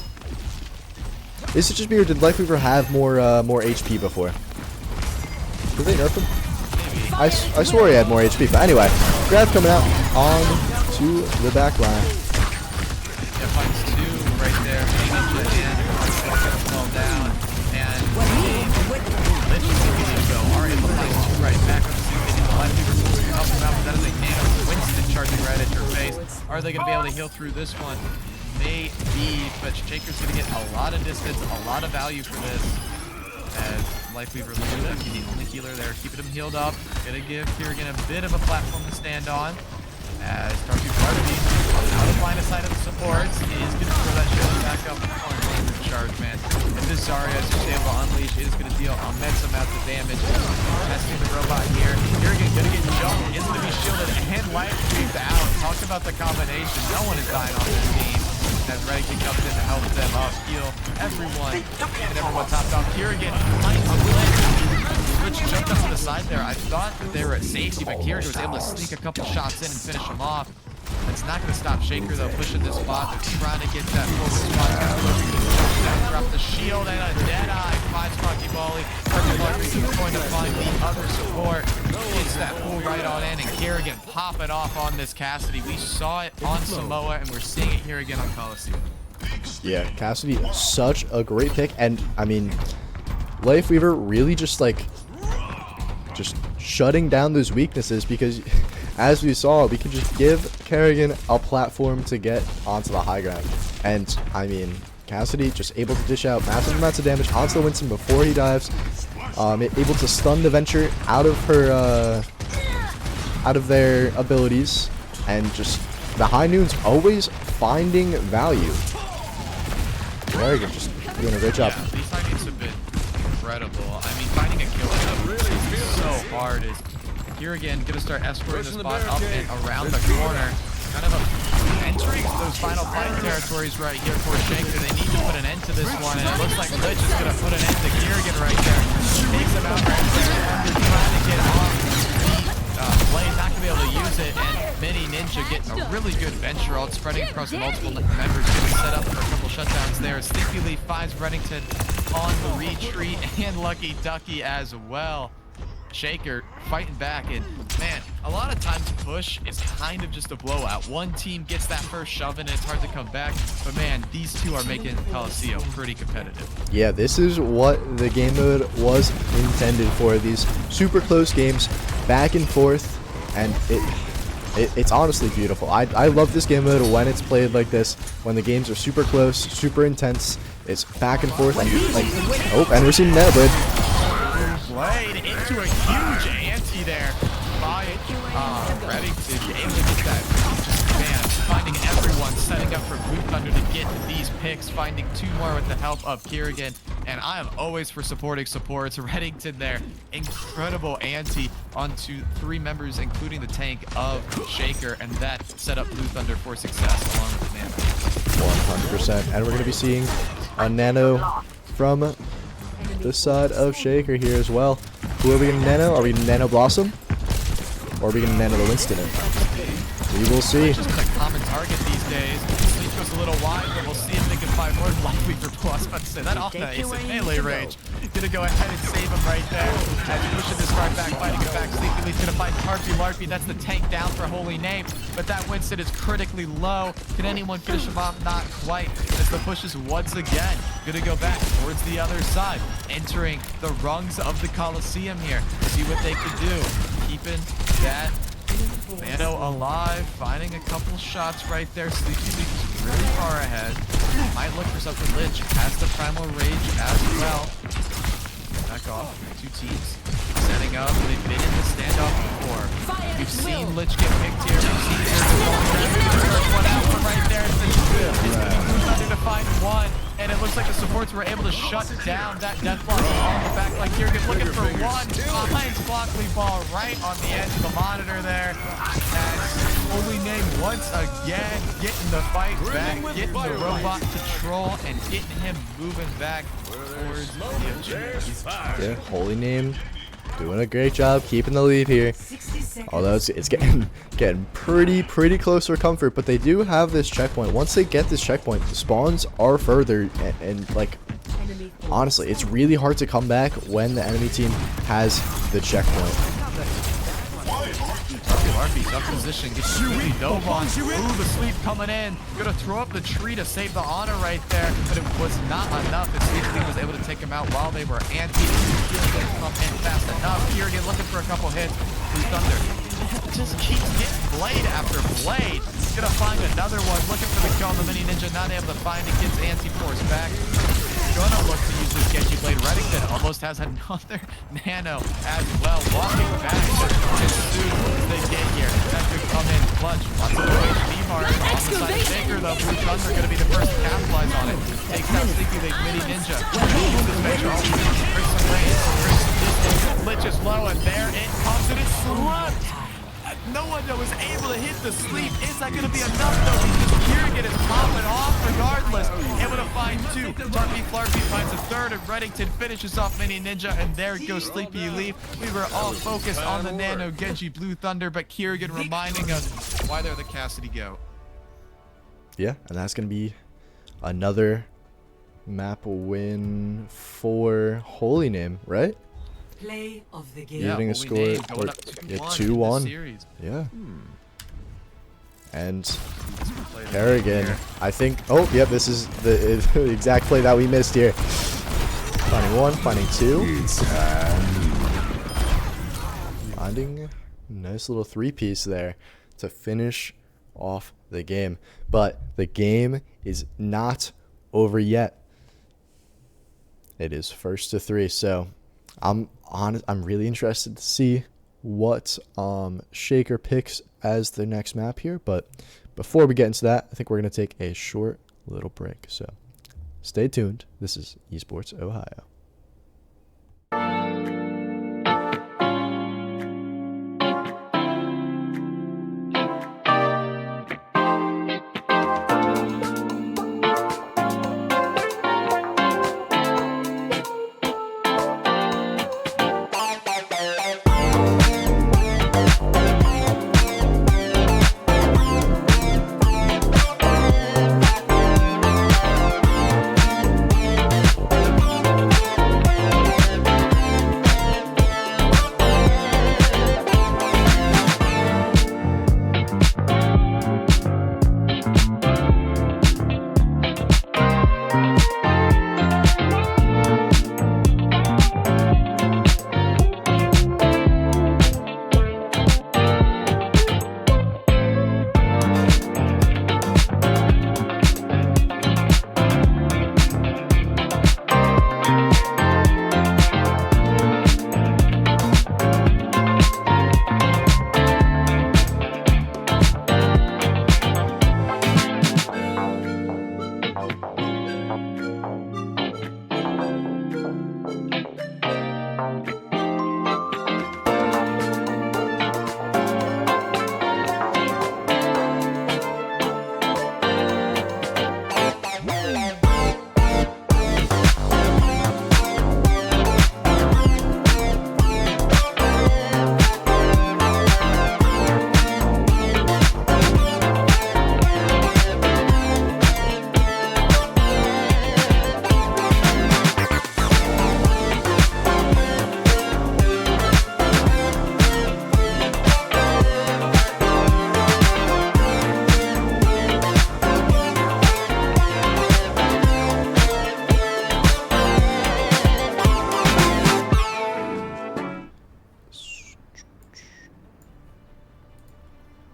is it just me, or did Life Weaver have more HP before? Did they nerf him? I swore he had more HP, but anyway, grab coming out on to the back line. Yeah, finds two right there. Ninja and fall down. And Lich and Sleepy Leaf go are able to find two right back on the Sleepy Leaf. Are they going to be able to heal through this one? Maybe, but Shaker's going to get a lot of distance, a lot of value for this. As Lifeweaver looks like the only healer there, keeping him healed up. Gonna give Kirigan a bit of a platform to stand on. As Darby Barnaby, out of line of sight of the supports, is gonna throw that shield back up on the charge, man. And this Zarya is just able to unleash. It is gonna deal immense amounts of damage. Testing the robot here. Kirigan gonna get jumped, is gonna be shielded and life-weaved out. Talk about the combination. No one is dying on this team. As Reddington comes in to help them up, heal everyone, and everyone topped off. Kirigan might have Glitch jumped up to the side there. I thought that they were at safety, but Kirigan was able to sneak a couple shots in and finish them off. That's not going to stop Shaker, though, pushing this spot. They're trying to get that full response. Drop the shield and a dead eye. Finds Funky Bally. He's going to find the other support. Gets that pull right on in, and Kirigan pop it off on this Cassidy. We saw it on Samoa, and we're seeing it here again on Coliseum. Yeah, Cassidy, such a great pick. And, I mean, Lifeweaver really just shutting down those weaknesses, because as we saw, we could just give Kerrigan a platform to get onto the high ground. And I mean, Cassidy just able to dish out massive amounts of damage onto the Winston before he dives, able to stun the Venture out of her out of their abilities, and just the High Noon's always finding value. Kerrigan just doing a great job. Yeah, these High Noons have been incredible. I mean, finding a kill is so hard. Is here again gonna start escorting the spot up and around the corner, kind of entering those final fight territories right here for Shaker. They need to put an end to this one, and it looks like Lich is gonna put an end to Kirigan right there. Takes him out right there, trying to get off the blade, not gonna be able to use it, and Mini Ninja getting a really good Venture ult, spreading across multiple members, getting set up for a couple shutdowns there. Sleepy Leaf finds Reddington on the retreat, and Lucky Ducky as well. Shaker fighting back, and man, a lot of times push is kind of just a blowout. One team gets that first shove and it's hard to come back, but man, these two are making Coliseum pretty competitive. Yeah, this is what the game mode was intended for. These super close games, back and forth, and it's honestly beautiful. I love this game mode when it's played like this, when the games are super close, super intense. It's back and forth, and and we're seeing Nanoblade. Blade into a huge ante there by Reddington, able to get that. Man, finding everyone, setting up for Blue Thunder to get these picks, finding two more with the help of Kirigan, and I am always for supporting supports. Reddington there, incredible ante onto three members, including the tank of Shaker, and that set up Blue Thunder for success along with the Nano. 100%, and we're going to be seeing a Nano from this side of Shaker here as well. Who are we going to Nano? Are we going to Nano Blossom? Or are we going to Nano the Winston? We will see. Just a common target these days. Sleep goes a little wide, but we'll see if they can find more Lifeweaver Plus. About to say that off the ace in melee range. Gonna go ahead and save him right there. As pushing this card back, fighting it back. Sleepy's gonna find Harpy Larpy. That's the tank down for Holy Name. But that Winston is critically low. Can anyone finish him off? Not quite. As the pushes once again. Gonna go back towards the other side. Entering the rungs of the Coliseum here. See what they can do. Keeping that Nano alive, finding a couple shots right there. Sleepy Leaf is really far ahead. Might look for something. Lich has the Primal Rage as well. Back off. Two teams setting up. They've been in the standoff before. We've seen Lich get picked here. We've seen first one out from right there. It's Thunder to find one. And it looks like the supports were able to shut down that death block on the back like Kirigan looking for one. Finds Blockley Ball right on the edge of the monitor there. And Holy Name once again getting the fight back, getting the robot control, and getting him moving back towards the objective. Yeah, Holy Name doing a great job keeping the lead here. Although it's getting pretty close for comfort, but they do have this checkpoint. Once they get this checkpoint, the spawns are further, and like honestly, it's really hard to come back when the enemy team has the checkpoint. Larpy's up position, gets really dove on. Ooh, the sleep coming in. Gonna throw up the tree to save the honor right there, but it was not enough. And Sleepy was able to take him out while they were anti. Didn't come in fast enough. Kirigan looking for a couple hits. Blue Thunder just keeps getting blade after blade. Gonna find another one. Looking for the kill on the mini ninja. Not able to find it. Gets anti-force back. Gonna look to use this Genji blade. Reddington almost has another nano as well. Walking back as soon as they get here. That could come in clutch. Lots of HP hard on the side of Shaker though. Blue Thunder gonna be the first to capitalize on it. Takes out Sleepy League mini ninja. This measure also brings some range, brings some distance. Lich is low and there it comes and it slipped. No one though was able to hit the sleep. Is that going to be enough though? Because Kieran is popping off regardless. Able to find two. Tarpy Flarpy finds a third and Reddington finishes off Mini Ninja and there goes Sleepy Leaf. We were all focused on the Nano Genji Blue Thunder, but Kieran reminding us why they're the Cassidy GOAT. Yeah, and that's going to be another map win for Holy Name, right? Play of the game. Getting a Holy score Name or going up 2-1. Yeah. And Play of the Kerrigan, year. I think. Oh, yep. This is the exact play that we missed here. Finding one, finding two. Finding a nice little three-piece there to finish off the game. But the game is not over yet. It is 1-3. So I'm really interested to see what Shaker picks as the next map here. But before we get into that, I think we're going to take a short little break. So stay tuned. This is Esports Ohio.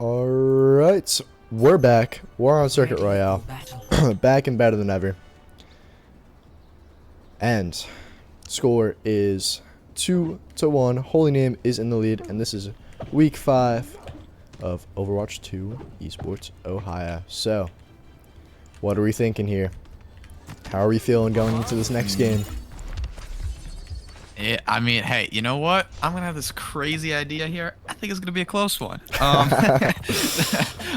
Alright, we're back. We're on Circuit Royale. Back and better than ever. And score is 2-1. Holy Name is in the lead, and this is week 5 of Overwatch 2 Esports Ohio. So, what are we thinking here? How are we feeling going into this next game? Yeah, I mean, hey, you know what? I'm going to have this crazy idea here. I think it's going to be a close one.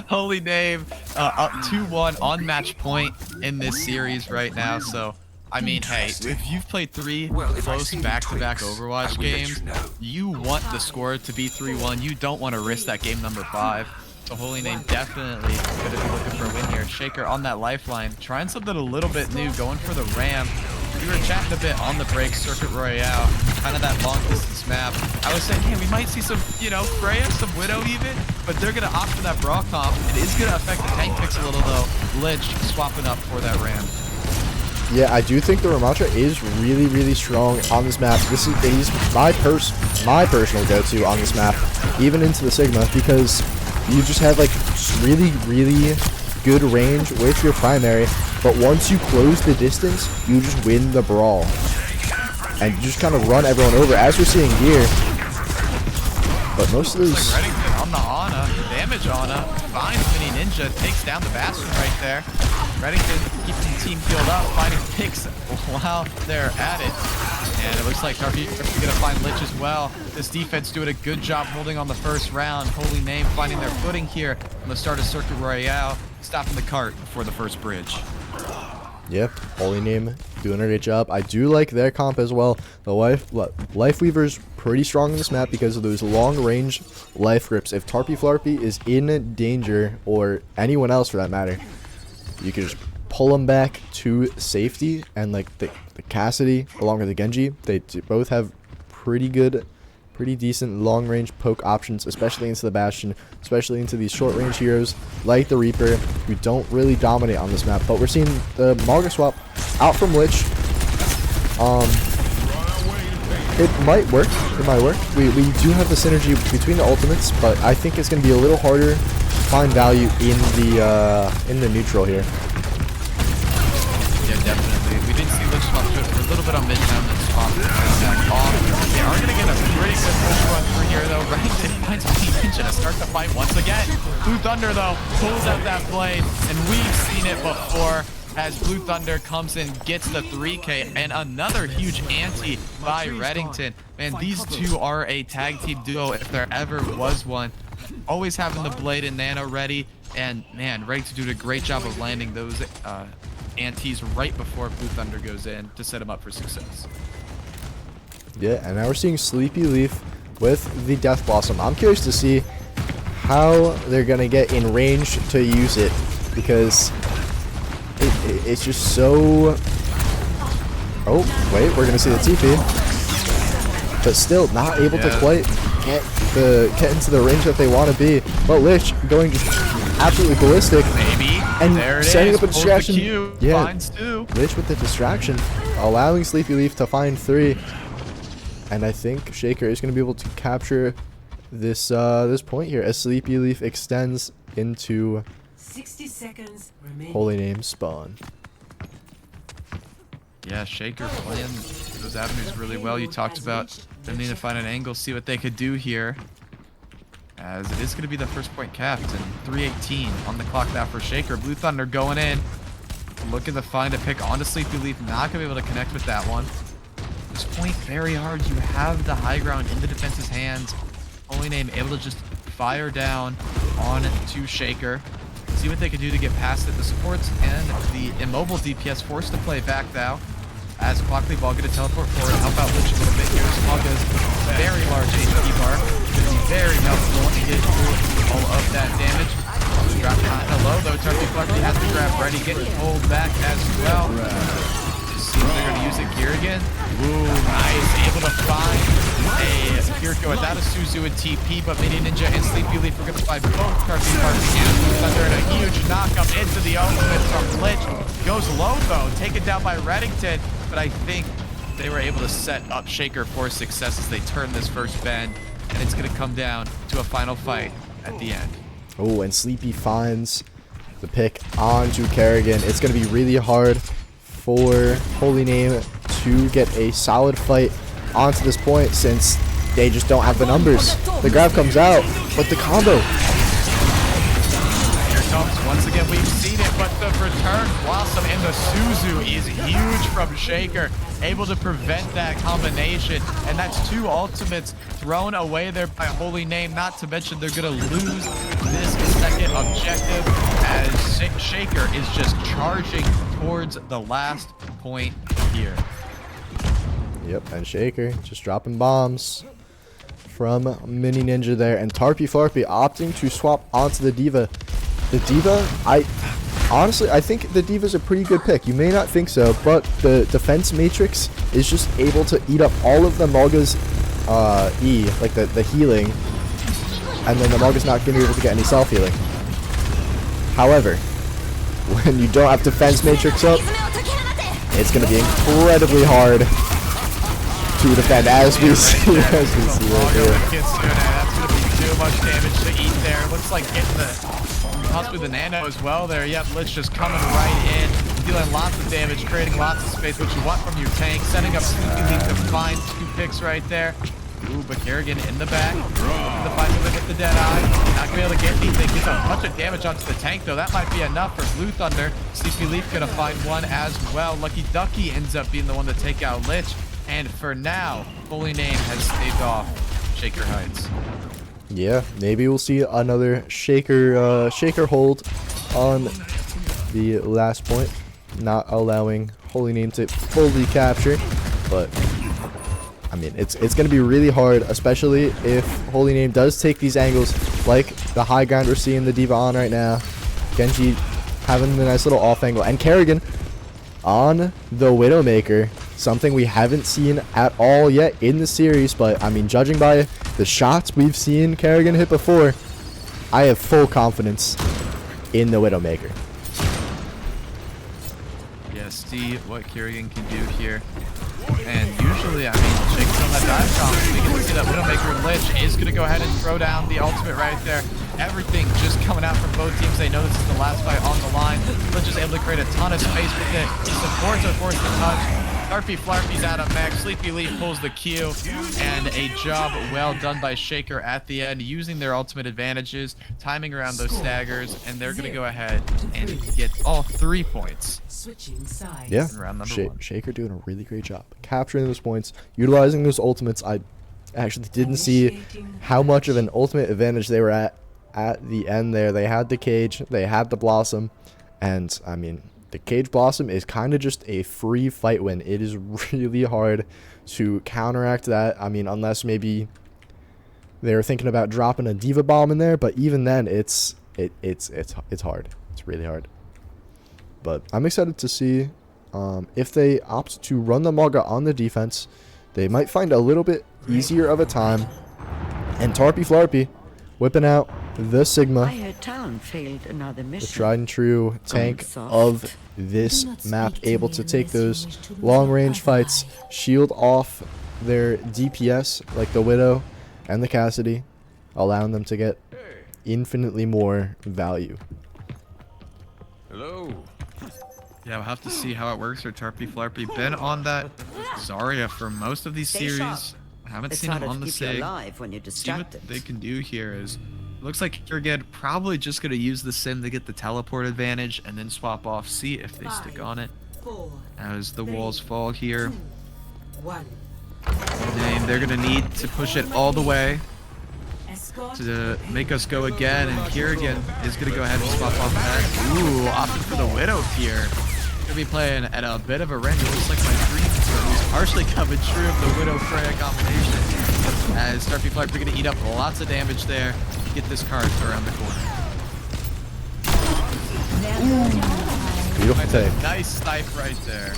Holy Name up 2-1 on match point in this series right now. So, I mean, hey, if you've played 3 close back-to-back Overwatch games, you want the score to be 3-1. You don't want to risk that game number 5. So Holy Name definitely going to be looking for a win here. Shaker on that lifeline, trying something a little bit new, going for the ram. We were chatting a bit on the break, Circuit Royale, kind of that long distance map. I was saying, hey, we might see some, you know, Freya, some Widow even, but they're going to opt for that Brawl comp. It is going to affect the tank picks a little though. Lich swapping up for that ram. Yeah, I do think the Ramattra is really, really strong on this map. He's my personal go-to on this map, even into the Sigma, because you just have like really, really good range with your primary, but once you close the distance, you just win the brawl. And you just kind of run everyone over, as we're seeing here. But most of those... Like Reddington on the Ana, damage Ana, finds Mini Ninja, takes down the Bastion right there. Reddington keeping the team healed up, finding picks while they're at it. And it looks like Tarpey's going to find Lich as well. This defense doing a good job holding on the first round. Holy Name finding their footing here on the start of Circuit Royale, stopping the cart before the first bridge. Yep, Holy Name doing a great job. I do like their comp as well. The Life Weaver's pretty strong in this map because of those long range life grips. If Tarpey Flarpey is in danger, or anyone else for that matter, you can just pull them back to safety. And like the Cassidy along with the Genji, they both have pretty decent long range poke options, especially into the Bastion, especially into these short range heroes like the Reaper, who don't really dominate on this map. But we're seeing the Malga swap out from Lich. It might work. We do have the synergy between the ultimates, but I think it's going to be a little harder to find value in the neutral here. Yeah, definitely. We did see Lich swap to it for a little bit on Midtown, then swap back off. They are going to get a pretty good push run through here, though. Reddington finds Mini Ninja to start the fight once again. Blue Thunder, though, pulls out that blade, and we've seen it before as Blue Thunder comes in, gets the 3K, and another huge ante by Reddington. Man, these two are a tag team duo if there ever was one. Always having the blade and nano ready, and man, Reddington doing a great job of landing those antes right before Blue Thunder goes in to set him up for success. Yeah, and now we're seeing Sleepy Leaf with the Death Blossom. I'm curious to see how they're going to get in range to use it, because it's just so... Oh, wait, we're going to see the TP. But still not able to quite get into the range that they want to be. But Lich going just absolutely ballistic. Maybe. And there it setting is. up a distraction. Yeah, finds two. Lich with the distraction, allowing Sleepy Leaf to find 3. And I think Shaker is going to be able to capture this this point here as Sleepy Leaf extends into 60 seconds remaining. Holy Name spawn. Yeah, Shaker playing those avenues really well. You talked about them needing to find an angle, see what they could do here. As it is going to be the first point capped, and 3:18 on the clock now for Shaker. Blue Thunder going in, looking to find a pick onto Sleepy Leaf. Not going to be able to connect with that one. This point very hard. You have the high ground in the defense's hands. Holy Name able to just fire down on to Shaker. See what they can do to get past it. The supports and the immobile DPS forced to play back now. As Clockley Ball going to teleport forward, help out Lich a little bit here. Smugga's very large HP bar. Going to be very helpful to get through all of that damage. Drop kind of low though. Tarpey Flarpey has to grab ready, getting pulled back as well. See if they're going to use it here again. Ooh, nice. Able to find a Kiriko without a Suzu and TP, but Mini Ninja and Sleepy Leaf are going to find both Tarpey Flarpey and Blue Thunder, and a huge knockup into the ultimate from Lich. Goes low though, taken down by Reddington, but I think they were able to set up Shaker for success as they turn this first bend, and it's going to come down to a final fight at the end. Oh, and Sleepy finds the pick onto Kerrigan. It's going to be really hard for Holy Name to get a solid fight onto this point since they just don't have the numbers. The grab comes out, but the combo. Here comes, once again, we've seen it, but the return Blossom and the Suzu is huge from Shaker. Able to prevent that combination, and that's 2 ultimates thrown away there by Holy Name. Not to mention they're going to lose this second objective as Shaker is just charging towards the last point here. Yep, and Shaker just dropping bombs from Mini Ninja there, and Tarpey Flarpey opting to swap onto the D.Va. The D.Va, honestly, I think the D.Va's a pretty good pick. You may not think so, but the defense matrix is just able to eat up all of the Malga's E, like the healing, and then the Malga's not going to be able to get any self-healing. However, when you don't have defense matrix up, it's going to be incredibly hard to defend, as we see right here. That's going to be too much damage to eat there. Looks like getting possibly the nano as well there. Yep, Lich just coming right in, dealing lots of damage, creating lots of space, which you want from your tank, setting up Sleepy Leaf to find 2 picks right there. Ooh, but Kerrigan in the back, looking to find a way to get the dead eye. Not gonna be able to get anything. Gets a bunch of damage onto the tank though. That might be enough for Blue Thunder. Sleepy Leaf gonna find one as well. Lucky Ducky ends up being the one to take out Lich. And for now, Holy Name has staved off Shaker Heights. Yeah, maybe we'll see another Shaker hold on the last point, not allowing Holy Name to fully capture. But I mean, it's going to be really hard, especially if Holy Name does take these angles, like the high ground we're seeing the D.Va on right now. Genji having the nice little off angle, and Kerrigan on the Widowmaker, something we haven't seen at all yet in the series. But I mean, judging by the shots we've seen Kerrigan hit before, I have full confidence in the Widowmaker. Yeah, see what Kerrigan can do here. And usually, I mean, Shaker's on that dive comp. We can see that Widowmaker Lich is going to go ahead and throw down the ultimate right there. Everything just coming out from both teams. They know this is the last fight on the line. Lich is able to create a ton of space with it. He supports are forced to touch. Sharpie Flarpy's out of mech. Sleepy Leaf pulls the Q. And a job well done by Shaker at the end, using their ultimate advantages, timing around those staggers, and they're going to go ahead and get all 3 points. Switching sides. Yeah, Round number 1. Shaker doing a really great job capturing those points, utilizing those ultimates. I actually didn't see how much of an ultimate advantage they were at the end there. They had the Cage, they had the Blossom, and I mean, the Cage Blossom is kind of just a free fight win. It is really hard to counteract that. I mean, unless maybe they were thinking about dropping a D.Va bomb in there, but even then, it's hard. It's really hard. But I'm excited to see if they opt to run the Mauga on the defense. They might find a little bit easier of a time. And Tarpy Flarpy whipping out the Sigma, the tried and true tank of this map, able to take those long range fights, shield off their DPS like the Widow and the Cassidy, allowing them to get infinitely more value. Hello. Yeah, we'll have to see how it works for Tarpy Flarpy. Been on that Zarya for most of these series. I haven't seen him on the Sig. See what they can do here is, looks like Kerrigan probably just going to use the Sim to get the teleport advantage and then swap off, see if they stick on it. As the walls fall here. And they're going to need to push it all the way to make us go again, and Kerrigan is going to go ahead and swap off that. Ooh, opting for the Widow here. Going to be playing at a bit of a range. It looks like my dreams are partially coming true of the Widow Freya combination. As Starfy Flarpy are going to eat up lots of damage there. Get this card around the corner. Beautiful take. Nice snipe right there.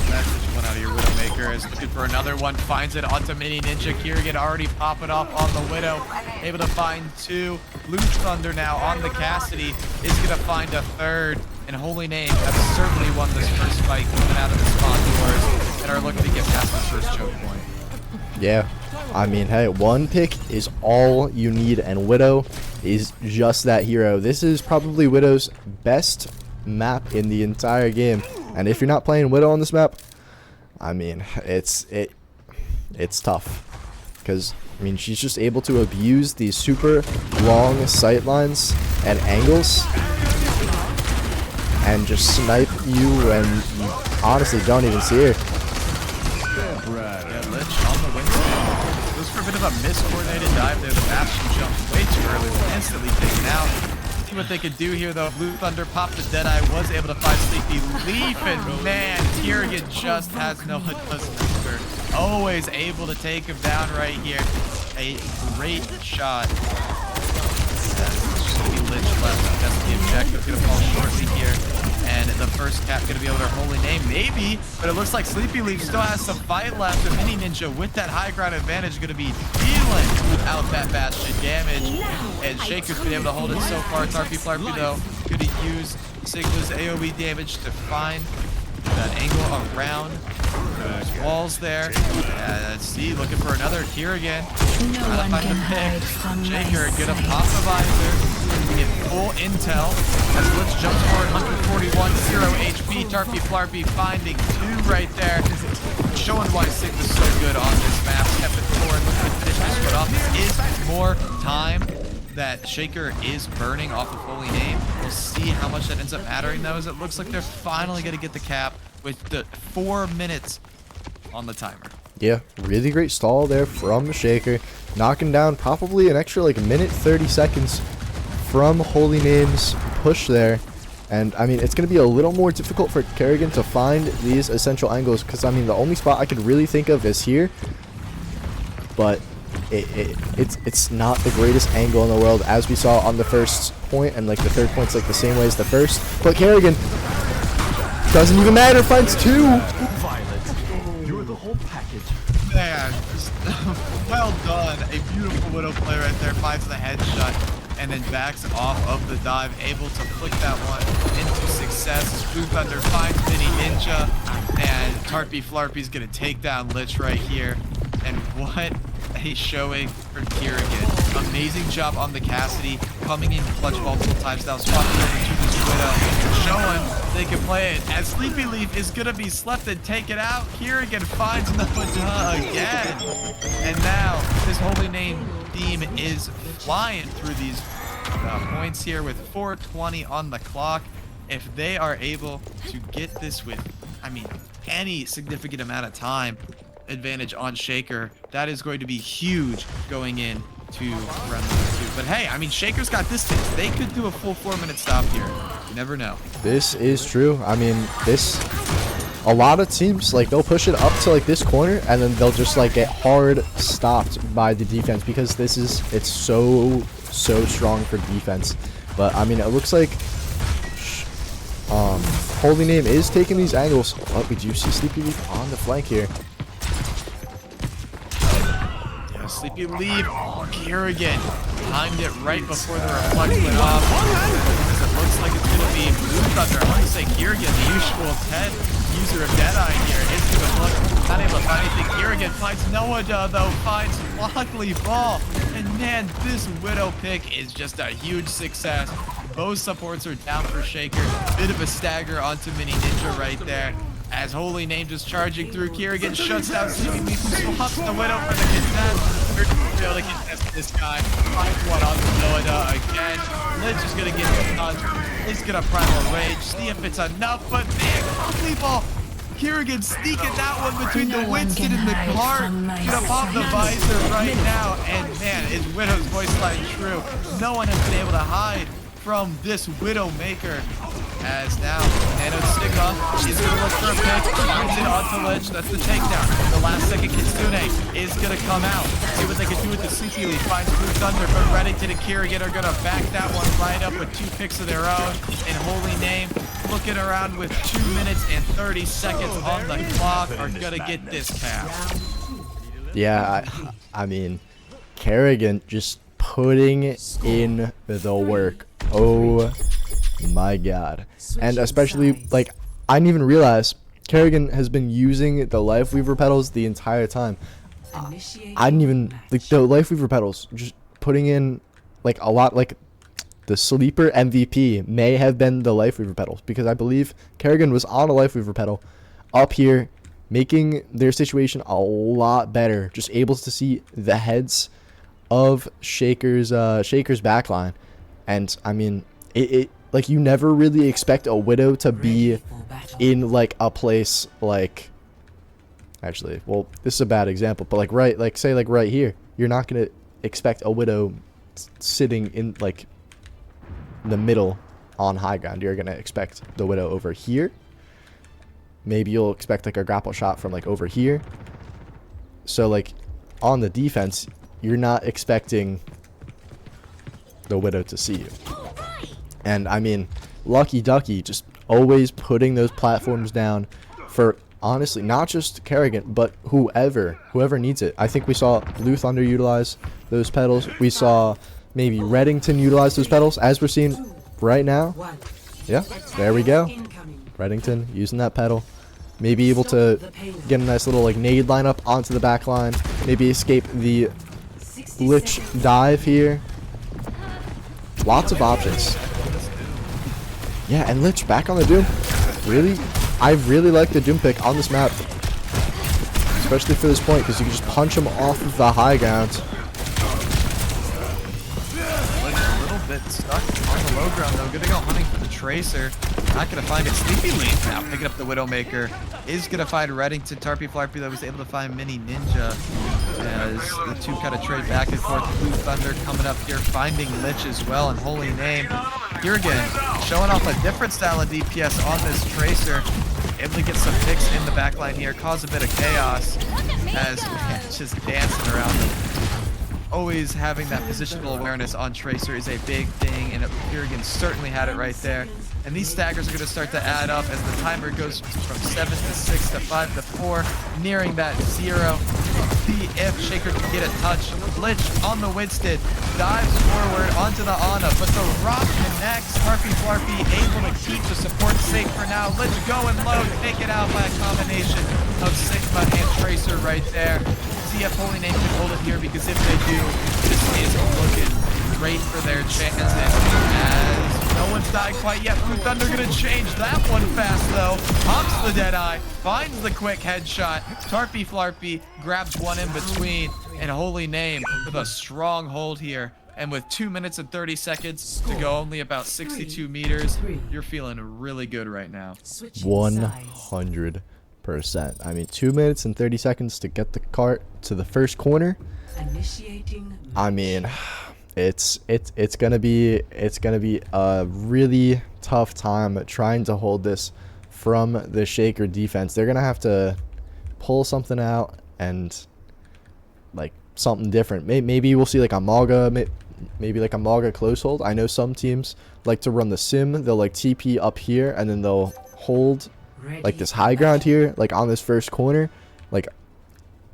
That's what you want out of your Widowmaker. Is looking for another one. Finds it onto Mini Ninja. Kerrigan already popping off on the Widow. Able to find 2. Blue Thunder now on the Cassidy. Is going to find a 3rd. And Holy Name have certainly won this first fight coming out of the spawn doors and are looking to get past the first choke point. Yeah, I mean, hey, 1 pick is all you need, and Widow is just that hero. This is probably Widow's best map in the entire game, and if you're not playing Widow on this map, I mean, it's tough, because I mean, she's just able to abuse these super long sight lines and angles and just snipe you when you honestly don't even see her. A bit of a miscoordinated dive there. The Bastion jumped way too early, instantly taken out. See what they could do here though. Blue Thunder popped the Deadeye, was able to find Sleepy Leaf, and man, Kerrigan just has no answer. Always able to take him down right here. A great shot. Sleepy Lich left. That's the objective. Gonna fall shortly here. And the first cap gonna be able to Holy Name, maybe, but it looks like Sleepy Leaf still has some fight left. The Mini Ninja with that high ground advantage gonna be dealing out that Bastion damage. And Shaker's been able to hold it so far. Tarpy Flarpy though, gonna use Sigma's AoE damage to find that angle around those walls there. Let's see, looking for another here again. No Trying to one find can the hide pick. from my Shaker gonna sight. pop the visor. We get full intel. As Lich jumps forward, 141, 0 HP. Tarpy Flarpy finding 2 right there. Showing why Sigma's so good on this map. Kept it forward, looking to finish this one off. This is more time that Shaker is burning off of Holy Name. We'll see how much that ends up mattering though, as it looks like they're finally gonna get the cap with the 4 minutes on the timer. Yeah, really great stall there from Shaker, knocking down probably an extra like minute 30 seconds from Holy Name's push there. And I mean, it's going to be a little more difficult for Kerrigan to find these essential angles, because I mean, the only spot I could really think of is here, but it's not the greatest angle in the world, as we saw on the first point, and like the third point's like the same way as the first. But Kerrigan, doesn't even matter, finds 2. Violet, you're the whole package. Man, just well done. A beautiful Widow play right there. Finds the headshot and then backs off of the dive. Able to flick that one into success. Blue Thunder finds Mini Ninja. And Tarpy Flarpy's going to take down Lich right here. And what a showing for Kerrigan. Amazing job on the Cassidy. Coming in clutch multiple times now. Swapping over to this Widow. Showing they can play it. As Sleepy Leaf is going to be slept and taken out. Kerrigan finds Noah again. And now this Holy Name team is flying through these points here with 4:20 on the clock. If they are able to get this with, I mean, any significant amount of time advantage on Shaker, that is going to be huge going in to round number 2. But hey, I mean, Shaker's got distance. They could do a full 4-minute stop here. You never know. This is true. I mean, a lot of teams, like, they'll push it up to like this corner, and then they'll just like get hard stopped by the defense, because it's so strong for defense. But I mean, it looks like Holy Name is taking these angles. Oh, we do see Sleepy Leaf on the flank here. Yeah, Sleepy Leaf. Kerrigan timed it right before the reflect went off. Because it looks like it's going to be Blue Thunder. I want to say Kerrigan, the usual 10 user of Deadeye here, is going to look not able to find anything. Kerrigan finds Noah though, finds Lockley Ball. And man, this Widow pick is just a huge success. Both supports are down for Shaker. Bit of a stagger onto Mini Ninja right there. As Holy Name just charging through, Kerrigan shuts down Sleepy Leaf, swaps the Widow for the contest. They're going to be able to contest this guy. Finds one on Noah again. Lich is going to get the touch. He's going to Primal Rage. See if it's enough, but man, Lockley Ball. Kerrigan sneaking that one between the Winston and the cart. Gonna pop the visor right now. And man, is Widow's voice line true? No one has been able to hide from this Widow Maker. As now, Nano Stigma is going to look for a pick. Finds it onto Lich. That's the takedown. The last second Kitsune is going to come out. See what they can do with the CT lead. Finds Blue Thunder, but Reddington and Kerrigan are going to back that one right up with 2 picks of their own. And Holy Name, looking around with 2 minutes and 30 seconds on the clock, are going to get this cap. Yeah, I mean, Kerrigan just putting in the work. Oh my god. And especially, like, I didn't even realize Kerrigan has been using the Life Weaver pedals the entire time. I didn't even, like, the Life Weaver pedals, just putting in, like, a lot, like, the sleeper MVP may have been the Life Weaver pedals, because I believe Kerrigan was on a Life Weaver pedal up here, making their situation a lot better, just able to see the heads of Shaker's backline. And I mean, it like, you never really expect a Widow to be in like a place like, actually, well, this is a bad example, but like say right here, you're not gonna expect a Widow sitting in like the middle on high ground. You're gonna expect the Widow over here. Maybe you'll expect like a grapple shot from like over here. So like on the defense, you're not expecting the Widow to see you. And I mean, Lucky Ducky just always putting those platforms down for, honestly, not just Kerrigan, but whoever needs it. I think we saw Blue Thunder utilize those pedals. We saw maybe Reddington utilize those pedals, as we're seeing right now. Yeah, there we go. Incoming. Reddington using that pedal. Maybe able to get a nice little like nade lineup onto the back line. Maybe escape the 60 Lich seconds. dive here. Lots of options. Yeah, and Lich back on the Doom. Really, I really like the Doom pick on this map. Especially for this point, because you can just punch him off of the high ground. Lich a little bit stuck on the low ground though. Gonna go hunting for the Tracer. Not gonna find it. Sleepy Leaf now picking up the Widowmaker. Is gonna find Reddington. Tarpy Flarpy though was able to find Mini Ninja. As the two kind of trade back and forth. Blue Thunder coming up here, finding Lich as well, and Holy Name. Here again, showing off a different style of DPS on this Tracer. Able to get some picks in the backline here, cause a bit of chaos as it's just dancing around him. Always having that positional awareness on Tracer is a big thing, and Kerrigan certainly had it right there. And these staggers are going to start to add up as the timer goes from 7 to 6 to 5 to 4, nearing that 0. See if Shaker can get a touch. Lich on the Winston, dives forward onto the Ana, but the rock connects. Tarpy Flarpy able to keep the support safe for now. Lich going low, taken out by a combination of Sigma and Tracer right there. See if Holy Name can hold it here, because if they do, this is looking great for their chances. As no one's died quite yet. Blue Thunder gonna change that one fast though. Humps the Deadeye, finds the quick headshot. Tarpy Flarpy grabs one in between, and Holy Name with a strong hold here. And with 2 minutes and 30 seconds to go, only about 62 meters, you're feeling really good right now. Switching 100%. I mean, 2 minutes and 30 seconds to get the cart to the first corner. Initiating. I mean, it's gonna be a really tough time trying to hold this from the Shaker defense. They're gonna have to pull something out and like something different. Maybe we'll see like a Malga, maybe like a Malga close hold. I know some teams like to run the sim. They'll like TP up here and then they'll hold like this high ground here, like on this first corner, like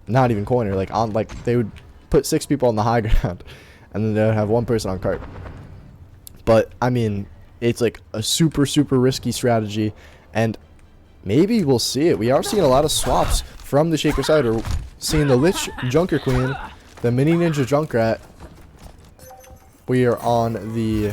not even corner, like on, like they would put 6 people on the high ground and then they would have 1 person on cart. But I mean, it's like a super risky strategy, and maybe we'll see it. We are seeing a lot of swaps from the Shaker side. We're seeing the Lich Junker Queen, the Mini Ninja Junkrat. We are on the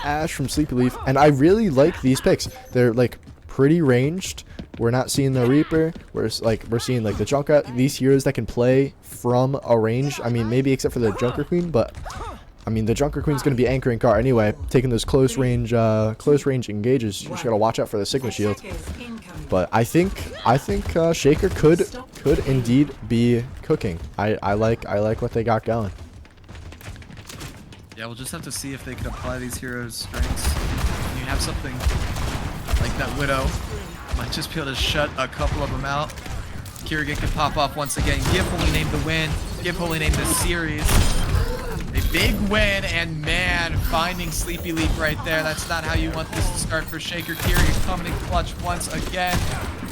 Ash from Sleepy Leaf, and I really like these picks. They're like pretty ranged. We're not seeing the Reaper. We're seeing like the Junkrat. These heroes that can play from a range. I mean, maybe except for the Junker Queen, but I mean the Junker Queen's gonna be anchoring car anyway, taking those close range engages. You just gotta watch out for the Sigma shield. But I think Shaker could indeed be cooking. I like what they got going. Yeah, we'll just have to see if they can apply these heroes' strengths. When you have something like that Widow, might just be able to shut a couple of them out. Kerrigan can pop off once again, give Holy Name the win, give Holy Name the series. A big win, and man, finding Sleepy Leaf right there. That's not how you want this to start for Shaker. Kerrigan coming in clutch once again,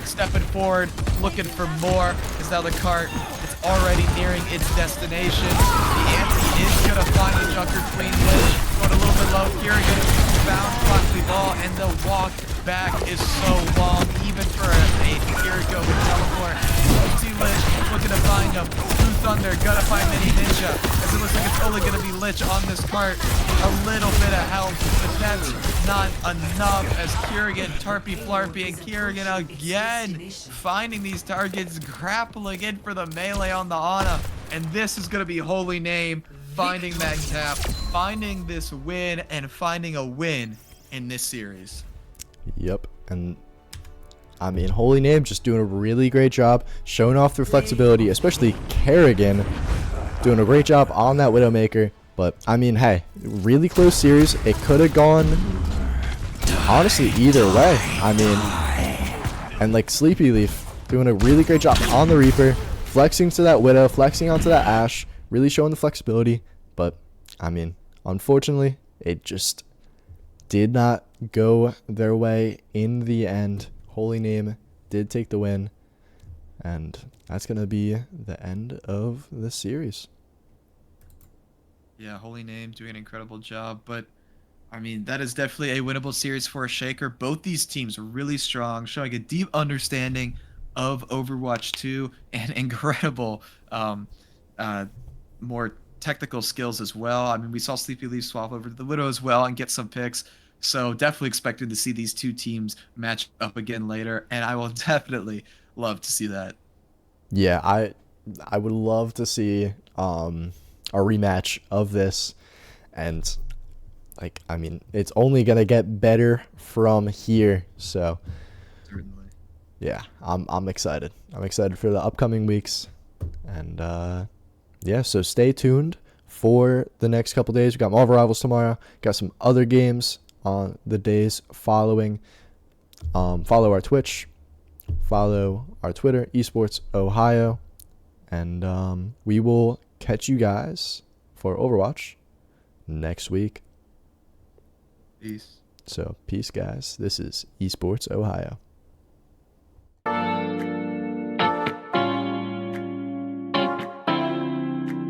stepping forward, looking for more. Is now the cart is already nearing its destination. The ante is gonna find the Junker Queen. Lich going a little bit low. Kerrigan found Foxley Ball, and the walk back is so long, even for a Kiriko with teleport. See Lich looking to find him. Blue Thunder gonna find Mini Ninja, as it looks like it's only gonna be Lich on this cart. A little bit of help, but that's not enough, as Kerrigan, Tarpy Flarpy, and Kerrigan again finding these targets, grappling in for the melee on the Ana. And this is gonna be Holy Name finding that tap, finding this win, and finding a win in this series. Yep, and I mean, Holy Name just doing a really great job showing off their flexibility, especially Kerrigan doing a great job on that Widowmaker. But I mean, hey, really close series. It could have gone honestly either way. I mean, and like Sleepy Leaf doing a really great job on the Reaper, flexing to that Widow, flexing onto that Ash, really showing the flexibility. But I mean, unfortunately, it just did not go their way in the end. Holy Name did take the win, and that's going to be the end of the series. Yeah, Holy Name doing an incredible job, but I mean, that is definitely a winnable series for a Shaker. Both these teams are really strong, showing a deep understanding of Overwatch 2 and incredible, uh, more technical skills as well. I mean, we saw Sleepy Leaf swap over to the Widow as well and get some picks. So definitely expected to see these two teams match up again later, and I will definitely love to see that. Yeah, I would love to see a rematch of this, and like I mean, it's only gonna get better from here. So Certainly. yeah, I'm excited. I'm excited for the upcoming weeks, and yeah, so stay tuned for the next couple days. We got Marvel Rivals tomorrow. Got some other games on the days following. Follow our Twitch, follow our Twitter, Esports Ohio, and we will catch you guys for Overwatch next week. Peace. So peace, guys. This is Esports Ohio.